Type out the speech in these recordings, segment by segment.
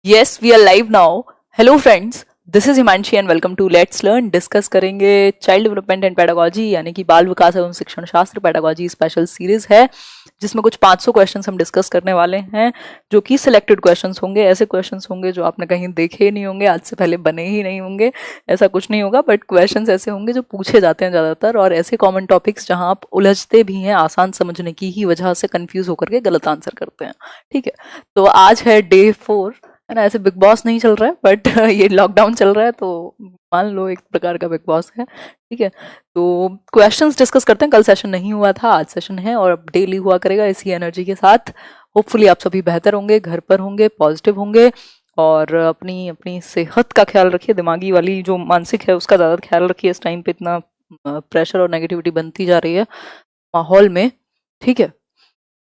Yes, we are live now. Hello friends, this is Himanshi and welcome to let's learn. Discuss करेंगे child development and pedagogy यानी कि बाल विकास एवं शिक्षण शास्त्र पेडागोजी स्पेशल सीरीज है जिसमें कुछ 500 क्वेश्चंस हम डिस्कस करने वाले हैं जो कि सिलेक्टेड क्वेश्चंस होंगे। ऐसे क्वेश्चंस होंगे जो आपने कहीं देखे ही नहीं होंगे, आज से पहले बने ही नहीं होंगे, ऐसा कुछ नहीं होगा। बट क्वेश्चंस ऐसे होंगे जो पूछे जाते हैं ज़्यादातर, और ऐसे कॉमन टॉपिक्स जहाँ आप उलझते भी हैं आसान समझने की ही वजह से कंफ्यूज होकर के गलत आंसर करते हैं। ठीक है, तो आज है डे 4 है ना। ऐसे बिग बॉस नहीं चल रहा है बट ये लॉकडाउन चल रहा है तो मान लो एक प्रकार का बिग बॉस है। ठीक है, तो क्वेश्चंस डिस्कस करते हैं। कल सेशन नहीं हुआ था, आज सेशन है और अब डेली हुआ करेगा इसी एनर्जी के साथ। होपफुली आप सभी बेहतर होंगे, घर पर होंगे, पॉजिटिव होंगे और अपनी अपनी सेहत का ख्याल रखिए। दिमागी वाली जो मानसिक है उसका ज़्यादा ख्याल रखिए। इस टाइम पे इतना प्रेशर और नेगेटिविटी बनती जा रही है माहौल में। ठीक है,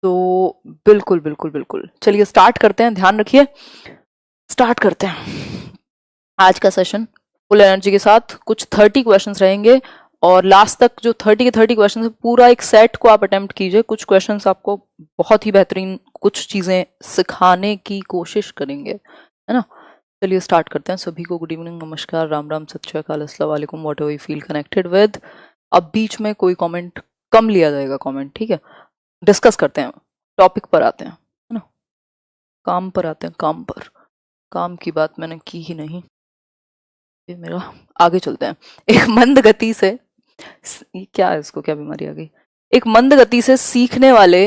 तो बिल्कुल बिल्कुल बिल्कुल चलिए स्टार्ट करते हैं। ध्यान रखिए, स्टार्ट करते हैं आज का सेशन फुल एनर्जी के साथ। कुछ 30 क्वेश्चंस रहेंगे और लास्ट तक जो 30 के 30 क्वेश्चंस है पूरा एक सेट को आप अटेम्प्ट कीजिए। कुछ क्वेश्चंस आपको बहुत ही बेहतरीन कुछ चीजें सिखाने की कोशिश करेंगे, है ना। चलिए स्टार्ट करते हैं। सभी को गुड इवनिंग, नमस्कार, राम राम, सत श्री अकाल, अस्सलाम वालेकुम, what ever you feel connected with. अब बीच में कोई कमेंट कम लिया जाएगा कमेंट, ठीक है। डिस्कस करते हैं, टॉपिक पर आते हैं, है ना। काम पर आते हैं, काम पर। काम की बात मैंने की ही नहीं, ये मेरा। आगे चलते हैं। एक मंद गति से, क्या है इसको, क्या बीमारी आ गई। एक मंद गति से सीखने वाले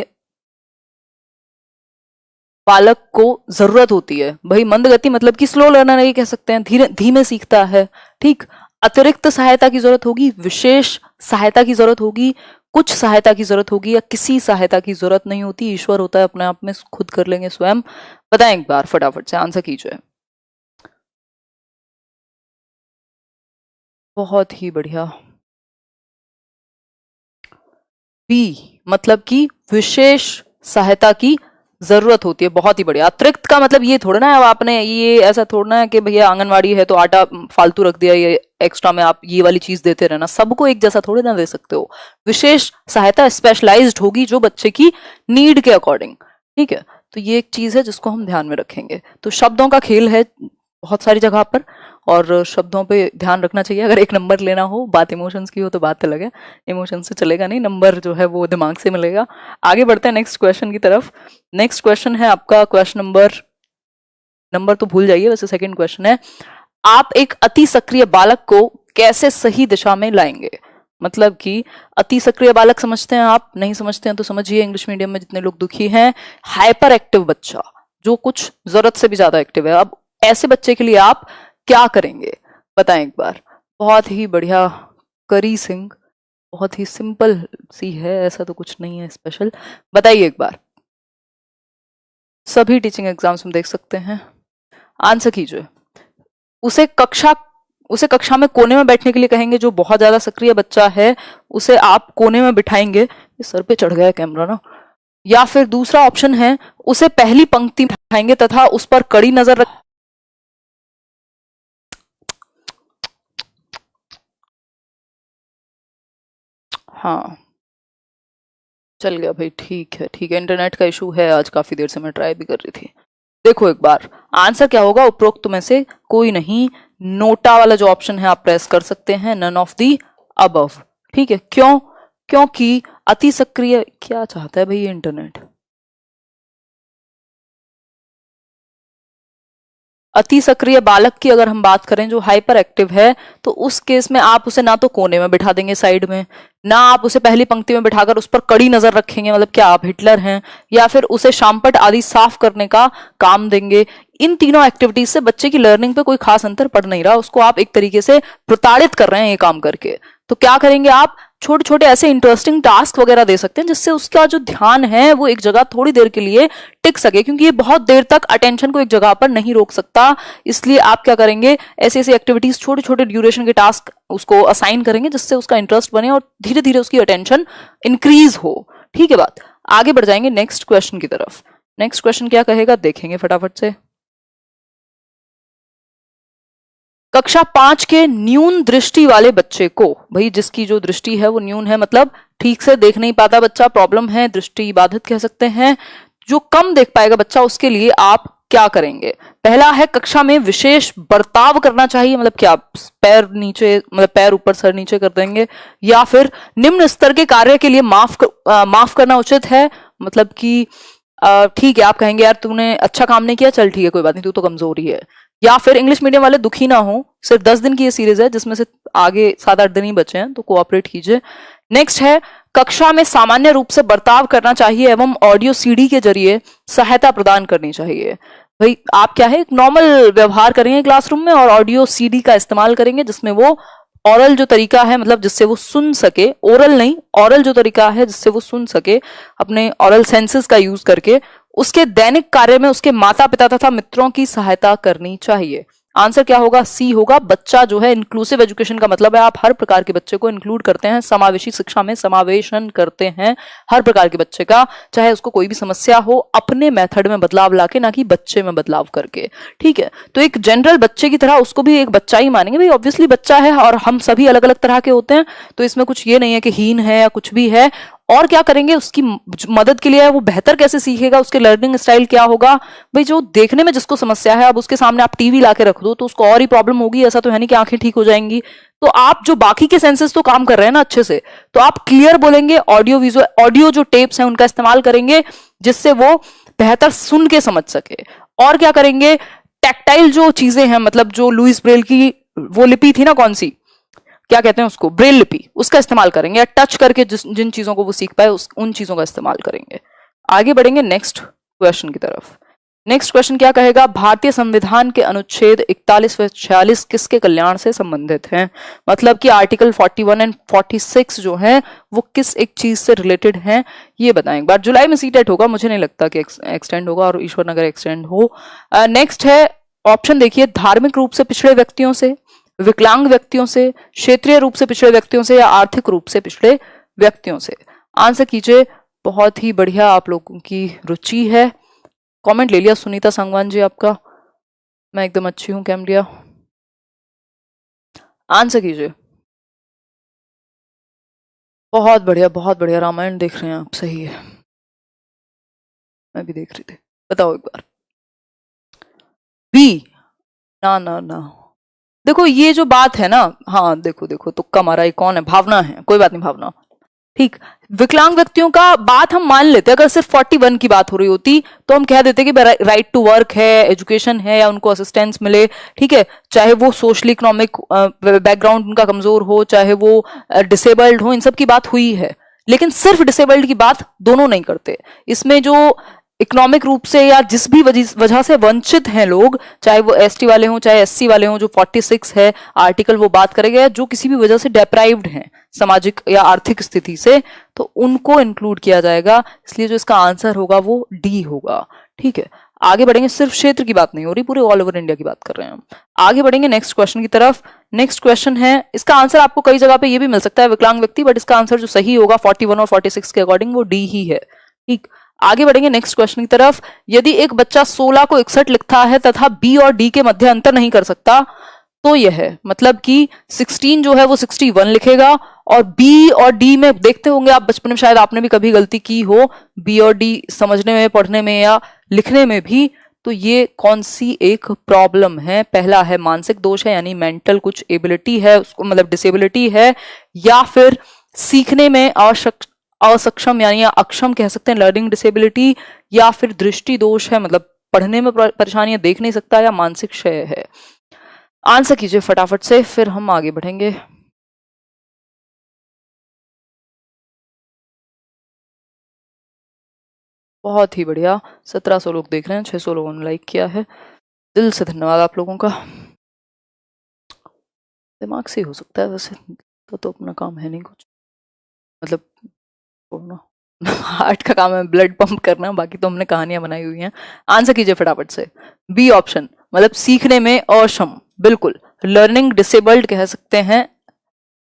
बालक को जरूरत होती है। भाई मंद गति मतलब कि स्लो लर्नर ये कह सकते हैं, धीरे धीमे सीखता है। ठीक, अतिरिक्त सहायता की जरूरत होगी, विशेष सहायता की जरूरत होगी, कुछ सहायता की जरूरत होगी या किसी सहायता की जरूरत नहीं होती। ईश्वर होता है अपने आप में, खुद कर लेंगे स्वयं। बताएं एक बार, फटाफट से आंसर कीजिए। बहुत ही बढ़िया। बी मतलब कि विशेष सहायता की जरूरत होती है। बहुत ही बढ़िया। अतिरिक्त का मतलब ये थोड़ा ना है अब आपने ये ऐसा थोड़ा है कि भैया आंगनवाड़ी है तो आटा फालतू रख दिया, ये एक्स्ट्रा में आप ये वाली चीज देते रहना। सबको एक जैसा थोड़े ना दे सकते हो। विशेष सहायता स्पेशलाइज्ड होगी जो बच्चे की नीड के अकॉर्डिंग। ठीक है, तो ये एक चीज है जिसको हम ध्यान में रखेंगे। तो शब्दों का खेल है बहुत सारी जगह पर और शब्दों पे ध्यान रखना चाहिए। अगर एक नंबर लेना हो, बात इमोशंस की हो तो बात अलग है, इमोशंस से चलेगा नहीं, नंबर जो है वो दिमाग से मिलेगा। आगे बढ़ते हैं नेक्स्ट क्वेश्चन की तरफ। नेक्स्ट क्वेश्चन है आपका क्वेश्चन नंबर तो भूल जाइए, वैसे सेकंड क्वेश्चन है, आप एक अति सक्रिय बालक को कैसे सही दिशा में लाएंगे। मतलब कि अति सक्रिय बालक समझते हैं आप, नहीं समझते हैं तो समझिए। इंग्लिश मीडियम में जितने लोग दुखी हैं, हाइपर एक्टिव बच्चा जो कुछ जरूरत से भी ज्यादा एक्टिव है, अब ऐसे बच्चे के लिए आप क्या करेंगे बताएं एक बार। बहुत ही बढ़िया करी सिंह, बहुत ही सिंपल सी है, ऐसा तो कुछ नहीं है स्पेशल। बताइए एक बार। सभी टीचिंग एग्जाम्स में देख सकते हैं, आंसर कीजिए। उसे कक्षा में कोने में बैठने के लिए कहेंगे। जो बहुत ज्यादा सक्रिय बच्चा है उसे आप कोने में बिठाएंगे। ये सर पे चढ़ गया कैमरा ना। या फिर दूसरा ऑप्शन है, उसे पहली पंक्ति में बिठाएंगे तथा उस पर कड़ी नजर रख। हाँ चल गया भाई, ठीक है ठीक है। इंटरनेट का इशू है आज, काफी देर से मैं ट्राई भी कर रही थी। देखो एक बार आंसर क्या होगा, उपरोक्त में से कोई नहीं। नोटा वाला जो ऑप्शन है आप प्रेस कर सकते हैं, नन ऑफ दी अबव। ठीक है, क्यों? क्योंकि अति सक्रिय, क्या चाहता है भाई ये इंटरनेट। अति सक्रिय बालक की अगर हम बात करें जो हाइपर एक्टिव है, तो उस केस में आप उसे ना तो कोने में बिठा देंगे साइड में, ना आप उसे पहली पंक्ति में बिठाकर उस पर कड़ी नजर रखेंगे, मतलब क्या आप हिटलर हैं, या फिर उसे शामपट आदि साफ करने का काम देंगे। इन तीनों एक्टिविटीज से बच्चे की लर्निंग पे कोई खास अंतर पड़ नहीं रहा, उसको आप एक तरीके से प्रताड़ित कर रहे हैं ये काम करके। तो क्या करेंगे आप, छोटे छोटे ऐसे इंटरेस्टिंग टास्क वगैरह दे सकते हैं जिससे उसका जो ध्यान है वो एक जगह थोड़ी देर के लिए टिक सके, क्योंकि ये बहुत देर तक अटेंशन को एक जगह पर नहीं रोक सकता। इसलिए आप क्या करेंगे, ऐसी ऐसी एक्टिविटीज, छोटे छोटे ड्यूरेशन के टास्क उसको असाइन करेंगे जिससे उसका इंटरेस्ट बने और धीरे धीरे उसकी अटेंशन इंक्रीज हो। ठीक है बात। आगे बढ़ जाएंगे नेक्स्ट क्वेश्चन की तरफ। नेक्स्ट क्वेश्चन क्या कहेगा देखेंगे फटाफट से। कक्षा 5 के न्यून दृष्टि वाले बच्चे को, भाई जिसकी जो दृष्टि है वो न्यून है, मतलब ठीक से देख नहीं पाता बच्चा, प्रॉब्लम है, दृष्टि बाधित कह सकते हैं। जो कम देख पाएगा बच्चा, उसके लिए आप क्या करेंगे? पहला है कक्षा में विशेष बर्ताव करना चाहिए, मतलब क्या पैर नीचे, मतलब पैर ऊपर सर नीचे कर देंगे, या फिर निम्न स्तर के कार्य के लिए माफ करना उचित है, मतलब कि ठीक है आप कहेंगे यार तूने अच्छा काम नहीं किया, चल ठीक है कोई बात नहीं, तू तो कमजोरी है। या फिर इंग्लिश मीडियम वाले दुखी ना हो, सिर्फ 10 दिन की ये सीरीज है जिसमें से आगे 7-8 दिन ही बचे हैं, तो कोऑपरेट कीजिए। नेक्स्ट है कक्षा में सामान्य रूप से बर्ताव करना चाहिए एवं ऑडियो सीडी के जरिए सहायता प्रदान करनी चाहिए। भाई आप क्या है एक नॉर्मल व्यवहार करेंगे क्लासरूम में और ऑडियो सीडी का इस्तेमाल करेंगे जिसमें वो ओरल जो तरीका है, मतलब जिससे वो सुन सके, ओरल नहीं ओरल जो तरीका है जिससे वो सुन सके अपने ओरल सेंसेस का यूज करके, उसके दैनिक कार्य में उसके माता पिता तथा मित्रों की सहायता करनी चाहिए। आंसर क्या होगा? सी होगा। बच्चा जो है, इंक्लूसिव एजुकेशन का मतलब है आप हर प्रकार के बच्चे को इंक्लूड करते हैं, समावेशी शिक्षा में समावेशन करते हैं हर प्रकार के बच्चे का, चाहे उसको कोई भी समस्या हो, अपने मेथड में बदलाव लाके, ना कि बच्चे में बदलाव करके। ठीक है, तो एक जनरल बच्चे की तरह उसको भी एक बच्चा ही मानेंगे, भाई ऑब्वियसली बच्चा है और हम सभी अलग अलग तरह के होते हैं, तो इसमें कुछ ये नहीं है कि हीन है या कुछ भी है। और क्या करेंगे उसकी मदद के लिए? वो बेहतर कैसे सीखेगा, उसके लर्निंग स्टाइल क्या होगा? भाई जो देखने में जिसको समस्या है, अब उसके सामने आप टीवी लाके रख दो तो उसको और ही प्रॉब्लम होगी, ऐसा तो है नहीं कि आंखें ठीक हो जाएंगी। तो आप जो बाकी के सेंसेस तो काम कर रहे हैं ना अच्छे से, तो आप क्लियर बोलेंगे, ऑडियो विजुअल ऑडियो जो टेप्स हैं उनका इस्तेमाल करेंगे जिससे वो बेहतर सुन के समझ सके। और क्या करेंगे? टैक्टाइल जो चीजें हैं, मतलब जो लुइस ब्रेल की वो लिपि थी ना, कौन सी, क्या कहते हैं उसको, ब्रेल लिपि, उसका इस्तेमाल करेंगे, या टच करके जिन चीजों को वो सीख पाए उन चीजों का इस्तेमाल करेंगे। आगे बढ़ेंगे नेक्स्ट क्वेश्चन की तरफ। नेक्स्ट क्वेश्चन क्या कहेगा? भारतीय संविधान के अनुच्छेद 41 व 46 किसके कल्याण से संबंधित हैं? मतलब कि आर्टिकल 41 एंड 46 जो है वो किस एक चीज से रिलेटेड हैं, ये बताएं एक बार। जुलाई में सीटेट होगा, मुझे नहीं लगता कि एक्सटेंड होगा, और ईश्वर नगर एक्सटेंड हो। नेक्स्ट है ऑप्शन देखिए, धार्मिक रूप से पिछड़े व्यक्तियों से, विकलांग व्यक्तियों से, क्षेत्रीय रूप से पिछड़े व्यक्तियों से, या आर्थिक रूप से पिछड़े व्यक्तियों से। आंसर कीजिए। बहुत ही बढ़िया, आप लोगों की रुचि है। कमेंट ले लिया सुनीता संगवान जी आपका, मैं एकदम अच्छी हूं कैम लिया। आंसर कीजिए। बहुत बढ़िया बहुत बढ़िया, रामायण देख रहे हैं आप, सही है, मैं भी देख रही थी। बताओ एक बार। बी? ना ना ना, देखो ये जो बात है ना, हाँ देखो देखो तुक्का मारा, ये कौन है? भावना है, कोई बात नहीं भावना, ठीक। विकलांग व्यक्तियों का बात हम मान लेते, अगर सिर्फ 41 की बात हो रही होती तो हम कह देते कि राइट टू वर्क है, एजुकेशन है, या उनको असिस्टेंस मिले, ठीक है, चाहे वो सोशली इकोनॉमिक बैकग्राउंड उनका कमजोर हो, चाहे वो डिसेबल्ड हो, इन सब की बात हुई है। लेकिन सिर्फ डिसेबल्ड की बात दोनों नहीं करते। इसमें जो इकोनॉमिक रूप से या जिस भी वजह से वंचित हैं लोग, चाहे वो एसटी वाले हों चाहे एससी वाले हों, जो 46 है आर्टिकल वो बात करेगा, जो किसी भी वजह से डेप्राइव्ड हैं सामाजिक या आर्थिक स्थिति से, तो उनको इंक्लूड किया जाएगा। इसलिए जो इसका आंसर होगा वो डी होगा। ठीक है, आगे बढ़ेंगे। सिर्फ क्षेत्र की बात नहीं हो रही, पूरे ऑल ओवर इंडिया की बात कर रहे हैं हम। आगे बढ़ेंगे नेक्स्ट क्वेश्चन की तरफ। नेक्स्ट क्वेश्चन है, इसका आंसर आपको कई जगह पे ये भी मिल सकता है विकलांग व्यक्ति, बट इसका आंसर जो सही होगा 41 और 46 के अकॉर्डिंग वो डी ही है। ठीक, आगे बढ़ेंगे नेक्स्ट क्वेश्चन की तरफ। यदि एक बच्चा 16 को 61 लिखता है तथा बी और डी के मध्य अंतर नहीं कर सकता, तो यह है मतलब कि 16 जो है वो 61 लिखेगा, और बी और डी में देखते होंगे आप बचपन में, शायद आपने भी कभी गलती की हो बी और डी समझने में, पढ़ने में या लिखने में भी। तो ये कौन सी एक प्रॉब्लम है? पहला है मानसिक दोष है, यानी मेंटल कुछ एबिलिटी है उसको, मतलब डिसेबिलिटी है, या फिर सीखने में असक्षम यानी अक्षम कह सकते हैं, लर्निंग डिसेबिलिटी, या फिर दृष्टि दोष है, मतलब पढ़ने में परेशानियां, देख नहीं सकता, या मानसिक क्षय है। आंसर कीजिए फटाफट से, फिर हम आगे बढ़ेंगे। बहुत ही बढ़िया, 1700 लोग देख रहे हैं, 600 लोगों ने लाइक किया है, दिल से धन्यवाद आप लोगों का। दिमाग से हो सकता है वैसे, तो अपना काम है नहीं कुछ, मतलब हार्ट का काम है ब्लड पंप करना, बाकी तो हमने कहानियां बनाई हुई हैं। आंसर कीजिए फटाफट से। बी ऑप्शन, मतलब सीखने में अक्षम, बिल्कुल। लर्निंग डिसेबल्ड कह सकते हैं,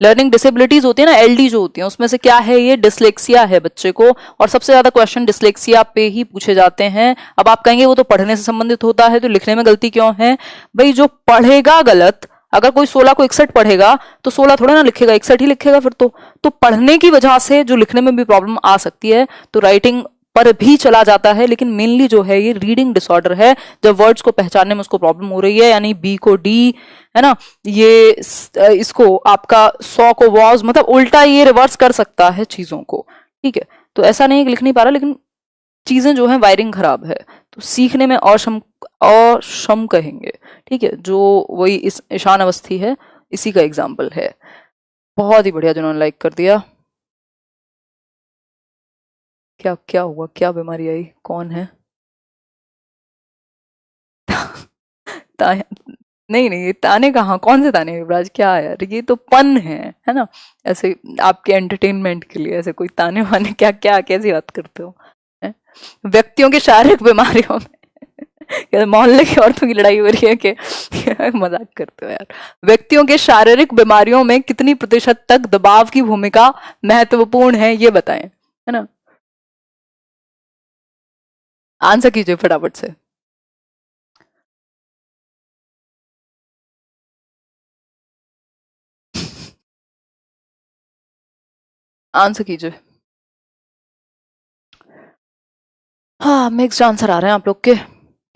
लर्निंग डिसेबिलिटीज होती है ना, एलडी जो होती है, उसमें से क्या है? ये डिसलेक्सिया है बच्चे को, और सबसे ज्यादा क्वेश्चन डिसलेक्सिया पे ही पूछे जाते हैं। अब आप कहेंगे वो तो पढ़ने से संबंधित होता है, तो लिखने में गलती क्यों है? भाई जो पढ़ेगा गलत, अगर कोई 16 को 61 पढ़ेगा तो 16 थोड़ा ना लिखेगा, 61 ही लिखेगा फिर तो पढ़ने की वजह से जो लिखने में भी प्रॉब्लम आ सकती है। तो राइटिंग पर भी चला जाता है, लेकिन मेनली जो है ये रीडिंग डिसऑर्डर है। जब वर्ड्स को पहचानने में उसको प्रॉब्लम हो रही है, यानी बी को डी, है ना, ये इसको आपका 100 को वॉज, मतलब उल्टा ये रिवर्स कर सकता है चीजों को। ठीक है, तो ऐसा नहीं है कि लिख नहीं पा रहा, लेकिन चीजें जो है वायरिंग खराब है, तो सीखने में अक्षम कहेंगे। ठीक है, जो वही इस ईशान अवस्थी है, इसी का एग्जाम्पल है। बहुत ही बढ़िया जिन्होंने लाइक कर दिया। क्या क्या हुआ, क्या बीमारी आई, कौन है? ता, नहीं नहीं, ये ताने कहाँ, कौन से ताने युवराज, क्या है यार, ये तो पन है ना, ऐसे आपके एंटरटेनमेंट के लिए, ऐसे कोई ताने वाने, क्या क्या कैसी बात करते हो है? व्यक्तियों की शारीरिक बीमारियों में क्या मोहल्ले की औरतों की लड़ाई हो रही है कि मजाक करते हो यार। व्यक्तियों के शारीरिक बीमारियों में कितनी प्रतिशत तक दबाव की भूमिका महत्वपूर्ण है, ये बताएं, है ना। आंसर कीजिए फटाफट से। आंसर कीजिए। हाँ, मिक्स्ड आंसर आ रहे हैं आप लोग के।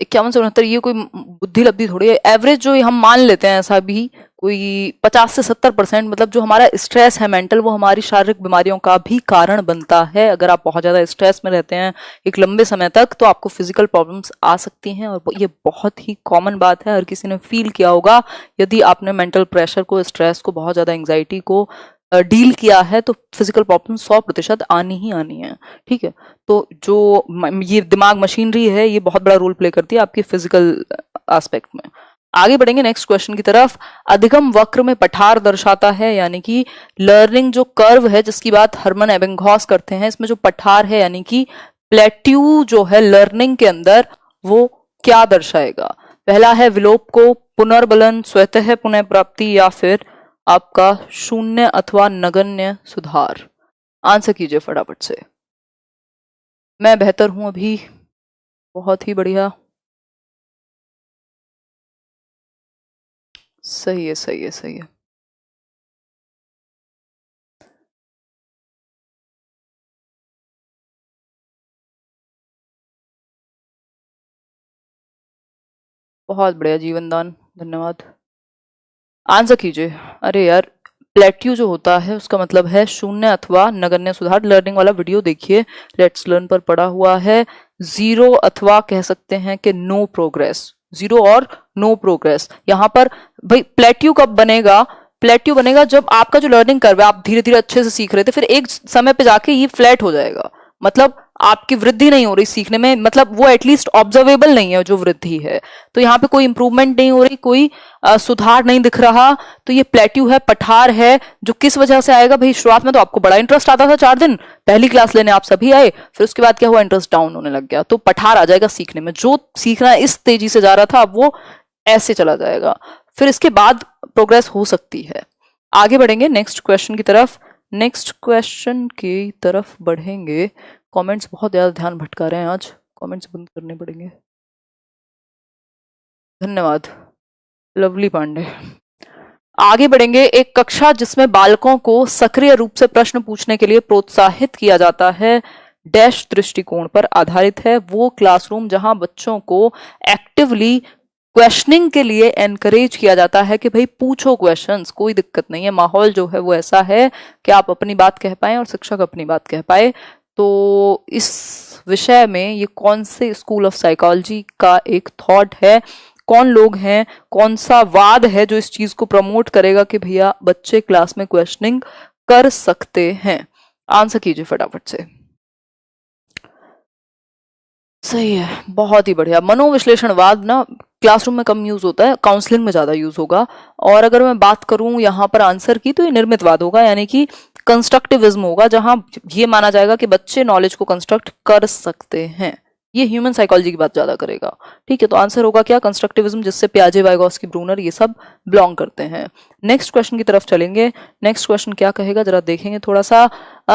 51 से 69, ये कोई बुद्धि लब्धि थोड़ी है। एवरेज जो हम मान लेते हैं ऐसा भी कोई 50 से 70%, मतलब जो हमारा स्ट्रेस है मेंटल, वो हमारी शारीरिक बीमारियों का भी कारण बनता है। अगर आप बहुत ज्यादा स्ट्रेस में रहते हैं एक लंबे समय तक, तो आपको फिजिकल प्रॉब्लम्स आ सकती हैं, और ये बहुत ही कॉमन बात है, हर किसी ने फील किया होगा। यदि आपने मेंटल प्रेशर को, स्ट्रेस को, बहुत ज्यादा एंग्जाइटी को डील किया है, तो फिजिकल प्रॉब्लम 100% आनी ही आनी है। ठीक है, तो जो ये दिमाग मशीनरी है, ये बहुत बड़ा रोल प्ले करती है आपकी फिजिकल एस्पेक्ट में। आगे बढ़ेंगे नेक्स्ट क्वेश्चन की तरफ। अधिगम वक्र में पठार दर्शाता है, यानी कि लर्निंग जो कर्व है जिसकी बात हरमन एबिंगहॉस करते हैं, इसमें जो पठार है यानी कि प्लेट्यू जो है लर्निंग के अंदर, वो क्या दर्शाएगा? पहला है विलोप को, पुनर्बलन, स्वतः पुनः प्राप्ति, या फिर आपका शून्य अथवा नगण्य सुधार। आंसर कीजिए फटाफट से। मैं बेहतर हूं अभी, बहुत ही बढ़िया, सही है सही है सही है। बहुत बढ़िया जीवन दान, धन्यवाद। आंसर कीजिए। अरे यार, प्लेट्यू जो होता है उसका मतलब है शून्य अथवा नगण्य सुधार। लर्निंग वाला वीडियो देखिए, लेट्स लर्न पर पड़ा हुआ है। जीरो अथवा कह सकते हैं कि नो प्रोग्रेस, जीरो और नो प्रोग्रेस। यहाँ पर भाई प्लेट्यू कब बनेगा? प्लेट्यू बनेगा जब आपका जो लर्निंग कर्व है, आप धीरे धीरे अच्छे से सीख रहे थे, फिर एक समय पे जाके ये फ्लैट हो जाएगा, मतलब आपकी वृद्धि नहीं हो रही सीखने में, मतलब वो एटलीस्ट ऑब्जर्वेबल नहीं है जो वृद्धि है। तो यहाँ पे कोई इंप्रूवमेंट नहीं हो रही, कोई सुधार नहीं दिख रहा, तो ये प्लेट्यू है, पठार है। जो किस वजह से आएगा भाई? शुरुआत में तो आपको बड़ा इंटरेस्ट आता था, 4 दिन पहली क्लास लेने आप सभी आए, फिर उसके बाद क्या हुआ? इंटरेस्ट डाउन होने लग गया, तो पठार आ जाएगा सीखने में। जो सीखना इस तेजी से जा रहा था, अब वो ऐसे चला जाएगा, फिर इसके बाद प्रोग्रेस हो सकती है। आगे बढ़ेंगे नेक्स्ट क्वेश्चन की तरफ। नेक्स्ट क्वेश्चन की तरफ बढ़ेंगे। कमेंट्स बहुत ज्यादा ध्यान भटका रहे हैं आज, कमेंट्स बंद करने पड़ेंगे। धन्यवाद लवली पांडे। आगे बढ़ेंगे। एक कक्षा जिसमें बालकों को सक्रिय रूप से प्रश्न पूछने के लिए प्रोत्साहित किया जाता है, डैश दृष्टिकोण पर आधारित है। वो क्लासरूम जहां बच्चों को एक्टिवली क्वेश्चनिंग के लिए एनकरेज किया जाता है कि भाई पूछो क्वेश्चंस, कोई दिक्कत नहीं है। माहौल जो है वो ऐसा है कि आप अपनी बात कह पाए और शिक्षक अपनी बात कह पाए। तो इस विषय में ये कौन से स्कूल ऑफ साइकोलॉजी का एक थॉट है, कौन लोग हैं, कौन सा वाद है जो इस चीज को प्रमोट करेगा कि भैया बच्चे क्लास में क्वेश्चनिंग कर सकते हैं? आंसर कीजिए फटाफट से। सही है, बहुत ही बढ़िया। मनोविश्लेषणवाद ना क्लासरूम में कम यूज होता है, काउंसलिंग में ज्यादा यूज होगा। और अगर मैं बात करूं यहाँ पर आंसर की, तो ये निर्मितवाद होगा, यानी कि कंस्ट्रक्टिविज्म होगा, जहां ये माना जाएगा कि बच्चे नॉलेज को कंस्ट्रक्ट कर सकते हैं। ये ह्यूमन साइकोलॉजी की बात ज्यादा करेगा। ठीक है, तो आंसर होगा क्या? कंस्ट्रक्टिविज्म, जिससे पियाजे, वाइगोस्की, ब्रूनर ये सब बिलोंग करते हैं। नेक्स्ट क्वेश्चन की तरफ चलेंगे। नेक्स्ट क्वेश्चन क्या कहेगा जरा देखेंगे थोड़ा सा।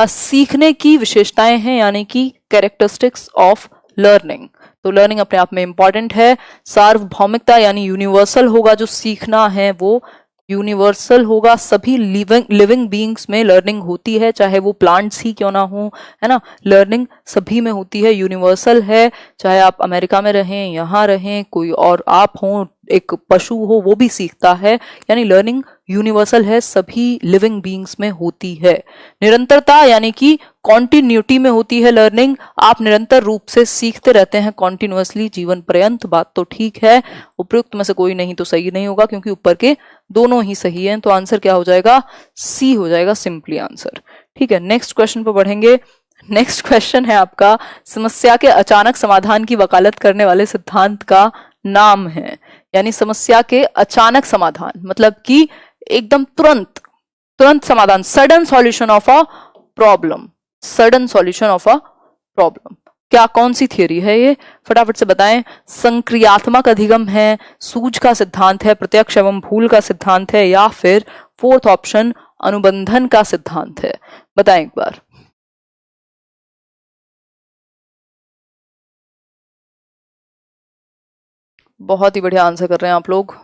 सीखने की विशेषताएं हैं, यानी कि कैरेक्टरिस्टिक्स ऑफ लर्निंग। तो लर्निंग अपने आप में इंपॉर्टेंट है। सार्वभौमिकता यानी यूनिवर्सल होगा, जो सीखना है वो यूनिवर्सल होगा, सभी लिविंग बीइंग्स में लर्निंग होती है, चाहे वो प्लांट्स ही क्यों ना हो, है ना। लर्निंग सभी में होती है, यूनिवर्सल है, चाहे आप अमेरिका में रहें, यहाँ रहें, कोई और आप हो, एक पशु हो, वो भी सीखता है। यानी लर्निंग यूनिवर्सल है, सभी लिविंग बीइंग्स में होती है। निरंतरता यानी कि कॉन्टिन्यूटी में होती है लर्निंग, आप निरंतर रूप से सीखते रहते हैं कॉन्टिन्यूअसली जीवन पर्यंत। बात तो ठीक है, उपयुक्त में से कोई नहीं तो सही नहीं होगा, क्योंकि ऊपर के दोनों ही सही हैं। तो आंसर क्या हो जाएगा? सी हो जाएगा सिंपली आंसर। ठीक है, नेक्स्ट क्वेश्चन पर बढ़ेंगे। नेक्स्ट क्वेश्चन है आपका, समस्या के अचानक समाधान की वकालत करने वाले सिद्धांत का नाम है। यानी समस्या के अचानक समाधान मतलब कि एकदम तुरंत तुरंत समाधान, sudden solution of a problem, sudden solution of a problem. क्या कौन सी थियरी है ये? फटाफट से बताएं। संक्रियात्मक अधिगम है, सूझ का सिद्धांत है, प्रत्यक्ष एवं भूल का सिद्धांत है, या फिर फोर्थ ऑप्शन अनुबंधन का सिद्धांत है? बताएं एक बार। बहुत ही बढ़िया आंसर कर रहे हैं आप लोग।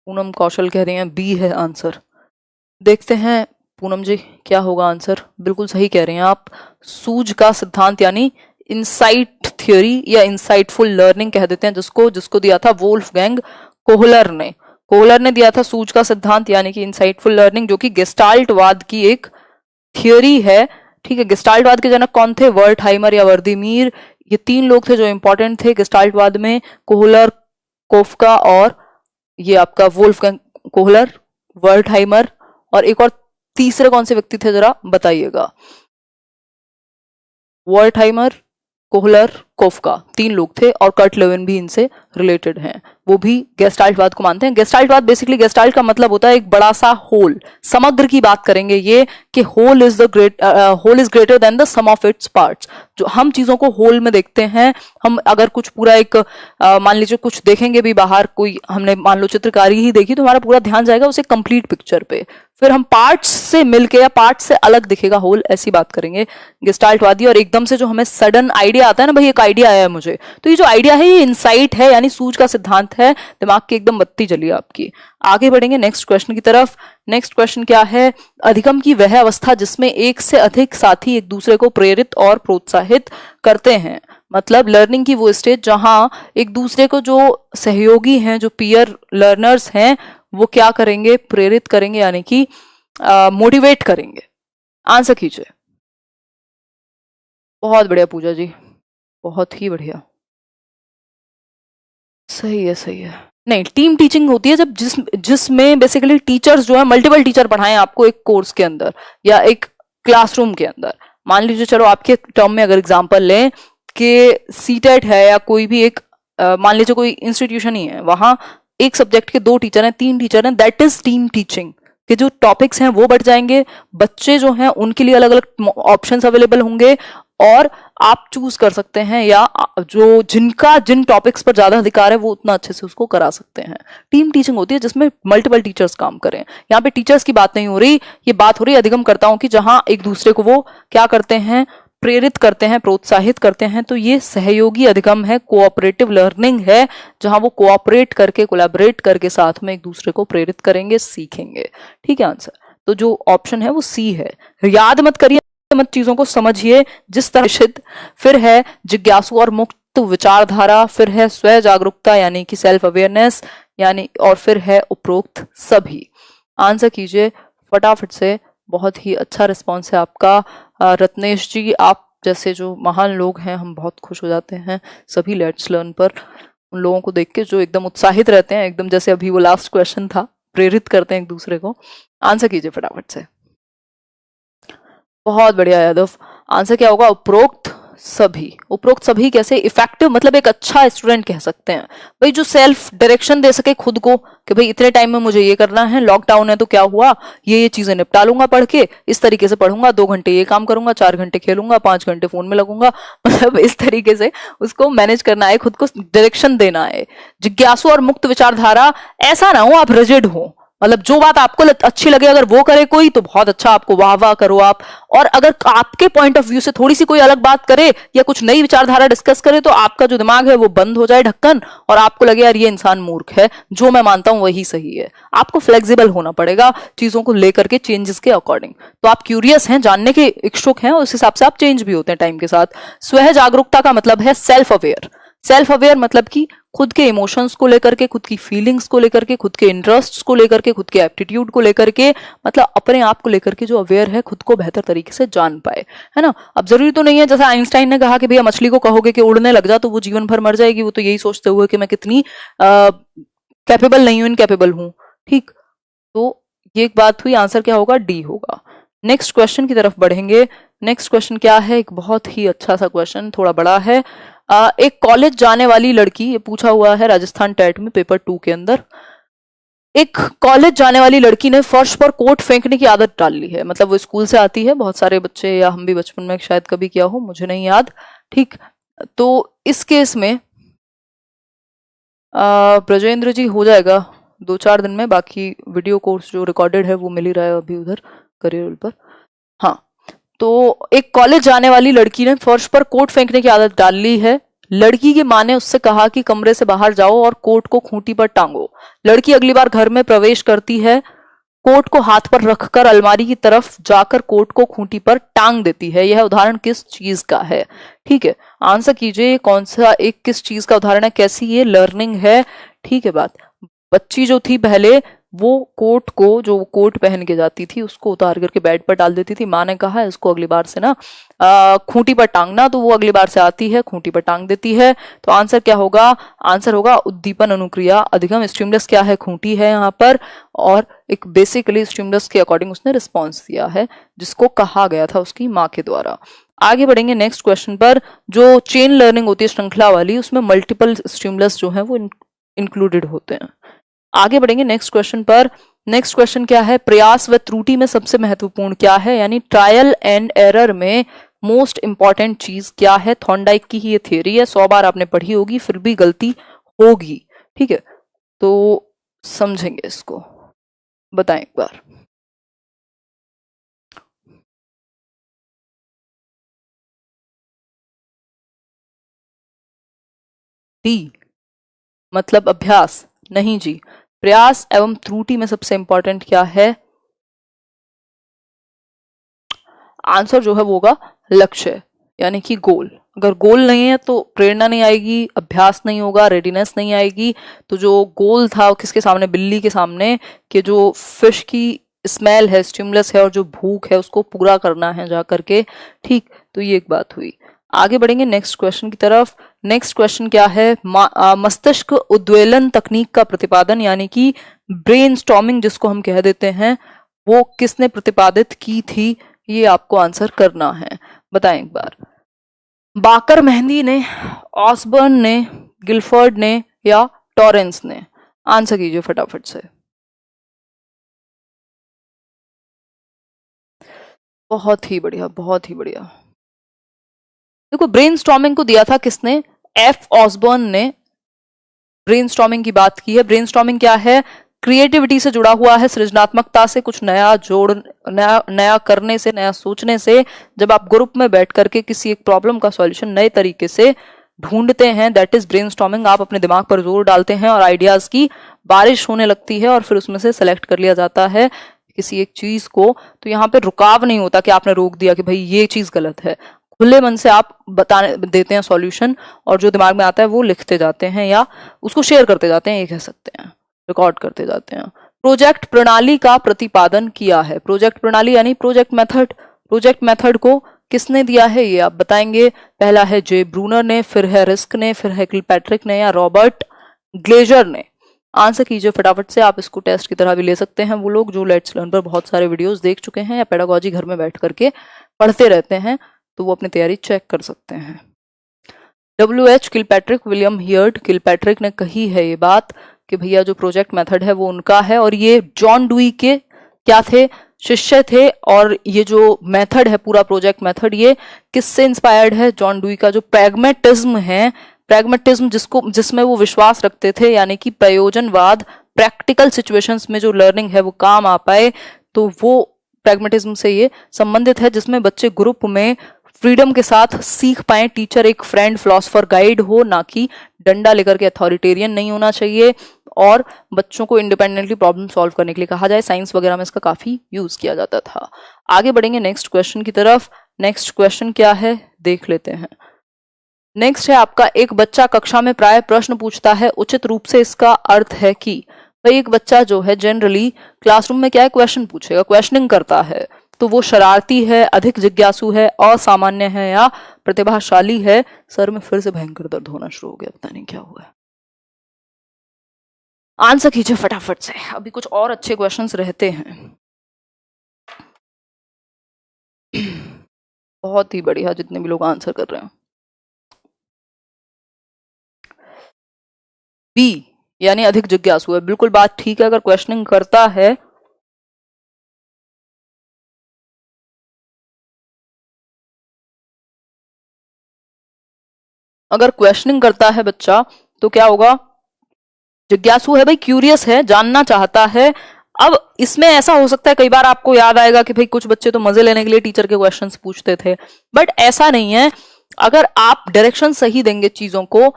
पूनम कौशल कह रही हैं बी है आंसर। देखते हैं पूनम जी क्या होगा आंसर। बिल्कुल सही कह रहे हैं आप, सूझ का सिद्धांत यानी इंसाइट थ्योरी या इंसाइटफुल लर्निंग कह देते हैं जिसको दिया था वोल्फगैंग कोहलर ने। कोहलर ने दिया था सूझ का सिद्धांत यानी कि इंसाइटफुल लर्निंग, जो कि गेस्टाल्टवाद की एक थियोरी है। ठीक है, गेस्टाल्टवाद के जनक कौन थे? वर्टहाइमर या वर्दीमीर, ये तीन लोग थे जो इंपॉर्टेंट थे गेस्टाल्टवाद में। कोहलर, कोफका और ये आपका वोल्फगैंग कोहलर, वर्टहाइमर, और एक और तीसरे कौन से व्यक्ति थे जरा बताइएगा? वर्टहाइमर, कोहलर, कोफका, तीन लोग थे, और कर्ट लेविन भी इनसे रिलेटेड हैं। वो भी गेस्टाल्टवाद को मानते हैं। गेस्टाल्टवाद बेसिकली, गेस्टाल्ट का मतलब होता है एक बड़ा सा होल, समग्र की बात करेंगे ये कि whole is greater than the sum of its parts. जो हम चीजों को होल में देखते हैं, हम अगर कुछ पूरा एक मान लीजिए कुछ देखेंगे भी बाहर, कोई हमने मान लो चित्रकारी ही देखी तो हमारा पूरा ध्यान जाएगा उसे कंप्लीट पिक्चर पे, फिर हम पार्ट्स से मिलके या पार्ट्स से अलग दिखेगा होल, ऐसी बात करेंगे गेस्टाल्टवादी। और एकदम से जो हमें सडन आइडिया आता है ना, भाई एक आइडिया आया है मुझे, तो ये जो आइडिया है ये इंसाइट है, यानी सूझ का सिद्धांत है। दिमाग की एकदम बत्ती जली आपकी। आगे बढ़ेंगे नेक्स्ट क्वेश्चन की तरफ। नेक्स्ट क्वेश्चन क्या है? अधिगम की वह अवस्था जिसमें एक से अधिक साथी एक दूसरे को प्रेरित और प्रोत्साहित करते हैं। मतलब लर्निंग की वो स्टेज जहां एक दूसरे को, जो सहयोगी हैं, जो पीयर लर्नर्स हैं, वो क्या करेंगे? प्रेरित करेंगे, यानी कि मोटिवेट करेंगे। आंसर कीजिए। बहुत बढ़िया पूजा जी, बहुत ही बढ़िया, सही है सही है। नहीं, टीम टीचिंग होती है जब जिसमें बेसिकली टीचर्स जो है मल्टीपल टीचर पढ़ाएं आपको एक कोर्स के अंदर या एक क्लासरूम के अंदर। मान लीजिए, चलो आपके टर्म में अगर एग्जांपल लें कि सीटेट है या कोई भी एक मान लीजिए कोई इंस्टीट्यूशन ही है, वहां एक सब्जेक्ट के 2 टीचर हैं, 3 टीचर हैं, दैट इज टीम टीचिंग। कि जो टॉपिक्स हैं वो बढ़ जाएंगे, बच्चे जो हैं उनके लिए अलग अलग ऑप्शंस अवेलेबल होंगे, और आप चूज कर सकते हैं, या जो जिन टॉपिक्स पर ज्यादा अधिकार है वो उतना अच्छे से उसको करा सकते हैं। टीम टीचिंग होती है जिसमें मल्टीपल टीचर्स काम करें। यहाँ पे टीचर्स की बात नहीं हो रही, ये बात हो रही है अधिगमकर्ताओं की, जहां एक दूसरे को वो क्या करते हैं? प्रेरित करते हैं, प्रोत्साहित करते हैं। तो ये सहयोगी अधिगम है, कोऑपरेटिव लर्निंग है, जहां वो कोऑपरेट करके, कोलैबोरेट करके साथ में एक दूसरे को प्रेरित करेंगे, सीखेंगे। ठीक है आंसर। तो जो ऑप्शन है वो सी है। याद मत करिए, मत चीजों को समझिए जिस तरह। फिर है जिज्ञासु और मुक्त विचारधारा, फिर है स्व जागरूकता यानी कि सेल्फ अवेयरनेस, यानी, और फिर है उपरोक्त सभी। आंसर कीजिए फटाफट से। बहुत ही अच्छा रिस्पॉन्स है आपका रत्नेश जी। आप जैसे जो महान लोग हैं, हम बहुत खुश हो जाते हैं सभी लेट्स लर्न पर उन लोगों को देख के जो एकदम उत्साहित रहते हैं, एकदम जैसे अभी वो लास्ट क्वेश्चन था, प्रेरित करते हैं एक दूसरे को। आंसर कीजिए फटाफट से। बहुत बढ़िया यादव। आंसर क्या होगा? उपरोक्त सभी। उपरोक्त सभी कैसे? इफेक्टिव मतलब एक अच्छा स्टूडेंट कह सकते हैं भाई, जो सेल्फ डायरेक्शन दे सके खुद को कि भाई इतने टाइम में मुझे ये करना है, लॉकडाउन है तो क्या हुआ, ये चीजें निपटा लूंगा पढ़ के, इस तरीके से पढ़ूंगा, 2 घंटे ये काम करूंगा, 4 घंटे खेलूंगा, 5 घंटे फोन में लगूंगा। मतलब इस तरीके से उसको मैनेज करना है, खुद को डायरेक्शन देना है। जिज्ञासु और मुक्त विचारधारा, ऐसा ना हो आप रिजिड हो, मतलब जो बात आपको अच्छी लगे अगर वो करे कोई तो बहुत अच्छा, आपको वाह वाह करो आप। और अगर आपके पॉइंट ऑफ व्यू से थोड़ी सी कोई अलग बात करे या कुछ नई विचारधारा डिस्कस करे तो आपका जो दिमाग है वो बंद हो जाए ढक्कन, और आपको लगे यार ये इंसान मूर्ख है, जो मैं मानता हूं वही सही है। आपको फ्लेक्सिबल होना पड़ेगा चीजों को लेकर के, चेंजेस के अकॉर्डिंग। तो आप क्यूरियस हैं, जानने के इच्छुक हैं, उस हिसाब से आप चेंज भी होते हैं टाइम के साथ। स्वयं जागरूकता का मतलब है सेल्फ अवेयर। सेल्फ अवेयर मतलब कि खुद के इमोशंस को लेकर के, खुद की फीलिंग्स को लेकर के, खुद के इंटरेस्ट्स को लेकर के, खुद के एप्टीट्यूड को लेकर के, मतलब अपने आप को लेकर के जो अवेयर है, खुद को बेहतर तरीके से जान पाए, है ना। अब जरूरी तो नहीं है जैसा आइंस्टाइन ने कहा कि भैया मछली को कहोगे कि उड़ने लग जा तो वो जीवन भर मर जाएगी, वो तो यही सोचते हुए कि मैं कितनी कैपेबल नहीं हूं, इनकैपेबल हूं। ठीक, तो ये एक बात हुई। आंसर क्या होगा? डी होगा। नेक्स्ट क्वेश्चन की तरफ बढ़ेंगे। नेक्स्ट क्वेश्चन क्या है? एक बहुत ही अच्छा सा क्वेश्चन, थोड़ा बड़ा है। एक कॉलेज जाने वाली लड़की, ये पूछा हुआ है राजस्थान टेट में पेपर 2 के अंदर। एक कॉलेज जाने वाली लड़की ने फर्श पर कोट फेंकने की आदत डाल ली है। मतलब वो स्कूल से आती है, बहुत सारे बच्चे, या हम भी बचपन में शायद कभी किया हो, मुझे नहीं याद। ठीक, तो इस केस में ब्रजेंद्र जी हो जाएगा 2-4 दिन में। बाकी वीडियो कोर्स जो रिकॉर्डेड है वो मिल ही रहा है अभी उधर करियर पर। हाँ, तो एक कॉलेज जाने वाली लड़की ने फर्श पर कोट फेंकने की आदत डाल ली है। लड़की की मां ने उससे कहा कि कमरे से बाहर जाओ और कोट को खूंटी पर टांगो। लड़की अगली बार घर में प्रवेश करती है, कोट को हाथ पर रखकर अलमारी की तरफ जाकर कोट को खूंटी पर टांग देती है। यह उदाहरण किस चीज का है? ठीक है, आंसर कीजिए कौन सा एक किस चीज का उदाहरण है, कैसी ये लर्निंग है। ठीक है बात, बच्ची जो थी पहले वो कोट को, जो कोट पहन के जाती थी उसको उतार करके बेड पर डाल देती थी। माँ ने कहा है इसको अगली बार से ना खूंटी पर टांगना, तो वो अगली बार से आती है खूंटी पर टांग देती है। तो आंसर क्या होगा? आंसर होगा उद्दीपन अनुक्रिया अधिगम। स्टिमुलस क्या है? खूंटी है यहाँ पर, और एक बेसिकली स्टिमुलस के अकॉर्डिंग उसने रिस्पॉन्स दिया है जिसको कहा गया था उसकी माँ के द्वारा। आगे बढ़ेंगे नेक्स्ट क्वेश्चन पर। जो चेन लर्निंग होती है श्रृंखला वाली, उसमें मल्टीपल स्टिमुलस जो है वो इंक्लूडेड होते हैं। आगे बढ़ेंगे नेक्स्ट क्वेश्चन पर। नेक्स्ट क्वेश्चन क्या है? प्रयास व त्रुटि में सबसे महत्वपूर्ण क्या है, यानी ट्रायल एंड एरर में मोस्ट इंपॉर्टेंट चीज क्या है? थॉर्नडाइक की ही ये थियरी है, 100 बार आपने पढ़ी होगी, फिर भी गलती होगी। ठीक है, तो समझेंगे इसको, बताएं एक बार। डी मतलब अभ्यास? नहीं जी, प्रयास एवं त्रुटि में सबसे इंपॉर्टेंट क्या है? आंसर जो है वो होगा लक्ष्य, यानी कि गोल। अगर गोल नहीं है तो प्रेरणा नहीं आएगी, अभ्यास नहीं होगा, रेडीनेस नहीं आएगी। तो जो गोल था वो किसके सामने? बिल्ली के सामने, कि जो फिश की स्मेल है, स्टिमुलस है, और जो भूख है उसको पूरा करना है जा करके। ठीक, तो ये एक बात हुई। आगे बढ़ेंगे नेक्स्ट क्वेश्चन की तरफ। नेक्स्ट क्वेश्चन क्या है? मस्तिष्क उद्वेलन तकनीक का प्रतिपादन, यानी कि ब्रेनस्टॉर्मिंग जिसको हम कह देते हैं, वो किसने प्रतिपादित की थी? ये आपको आंसर करना है, बताएं एक बार। बाकर मेहंदी ने, ऑसबर्न ने, गिलफर्ड ने, या टॉरेंस ने? आंसर कीजिए फटाफट से। बहुत ही बढ़िया, बहुत ही बढ़िया। देखो, ब्रेनस्टॉर्मिंग को दिया था किसने? एफ ऑसबर्न ने ब्रेनस्टॉर्मिंग की बात की है। ब्रेनस्टॉर्मिंग क्या है? क्रिएटिविटी से जुड़ा हुआ है, सृजनात्मकता से, कुछ नया जोड़, नया करने से, नया सोचने से। जब आप ग्रुप में बैठ करके किसी एक प्रॉब्लम का सॉल्यूशन नए तरीके से ढूंढते हैं, दैट इज ब्रेनस्टॉर्मिंग। आप अपने दिमाग पर जोर डालते हैं और आइडियाज की बारिश होने लगती है, और फिर उसमें से सेलेक्ट कर लिया जाता है किसी एक चीज को। तो यहाँ पे रुकाव नहीं होता कि आपने रोक दिया कि भाई ये चीज गलत है। खुले मन से आप बताने देते हैं सॉल्यूशन, और जो दिमाग में आता है वो लिखते जाते हैं या उसको शेयर करते जाते हैं, ये कह सकते हैं, रिकॉर्ड करते जाते हैं। प्रोजेक्ट प्रणाली का प्रतिपादन किया है। प्रोजेक्ट प्रणाली यानी प्रोजेक्ट मेथड। प्रोजेक्ट मेथड को किसने दिया है ये आप बताएंगे। पहला है जे ब्रूनर ने, फिर है रिस्क ने, फिर है किलपैट्रिक ने, या रॉबर्ट ग्लेजर ने? आंसर कीजिए फटाफट से। आप इसको टेस्ट की तरह भी ले सकते हैं, वो लोग जो लेट्स लर्न पर बहुत सारे वीडियोस देख चुके हैं या पेडागोजी घर में बैठ करके पढ़ते रहते हैं, तो वो अपनी तैयारी चेक कर सकते हैं। WH Kilpatrick, William heard Kilpatrick ने कही है ये बात कि भैया जो प्रोजेक्ट मेथड है वो उनका है, और ये जॉन डुई के क्या थे? शिष्य थे। और ये जो मेथड है पूरा प्रोजेक्ट मेथड, ये किससे इंस्पायर्ड है? जॉन डुई का जो प्रैग्मेटिज्म है, प्रैग्मेटिज्म जिसमें वो विश्वास रखते थे, यानी कि प्रयोजनवाद प्रैक्टिकल सिचुएशंस में जो लर्निंग है वो काम आ पाए, तो वो प्रैग्मेटिज्म से ये संबंधित है, जिसमें बच्चे ग्रुप में फ्रीडम के साथ सीख पाए, टीचर एक फ्रेंड फिलोसोफर गाइड हो, ना कि डंडा लेकर के अथॉरिटेरियन नहीं होना चाहिए, और बच्चों को इंडिपेंडेंटली प्रॉब्लम सॉल्व करने के लिए कहा जाए। साइंस वगैरह में इसका काफी यूज किया जाता था। आगे बढ़ेंगे नेक्स्ट क्वेश्चन की तरफ। नेक्स्ट क्वेश्चन क्या है देख लेते हैं। नेक्स्ट है आपका, एक बच्चा कक्षा में प्राय प्रश्न पूछता है, उचित रूप से इसका अर्थ है कि भाई एक बच्चा जो है जनरली क्लासरूम में क्या है, क्वेश्चन पूछेगा, क्वेश्चनिंग करता है, तो वो शरारती है, अधिक जिज्ञासु है, असामान्य है या प्रतिभाशाली है। सर में फिर से भयंकर दर्द होना शुरू हो गया, पता नहीं क्या हुआ है। आंसर कीजिए फटाफट से, अभी कुछ और अच्छे क्वेश्चंस रहते हैं। बहुत ही बढ़िया जितने भी लोग आंसर कर रहे हैं। बी यानी अधिक जिज्ञासु है, बिल्कुल बात ठीक है। अगर क्वेश्चनिंग करता है बच्चा तो क्या होगा, जिज्ञासु है भाई, क्यूरियस है, जानना चाहता है। अब इसमें ऐसा हो सकता है कई बार आपको याद आएगा कि भाई कुछ बच्चे तो मजे लेने के लिए टीचर के क्वेश्चंस पूछते थे, बट ऐसा नहीं है। अगर आप डायरेक्शन सही देंगे चीजों को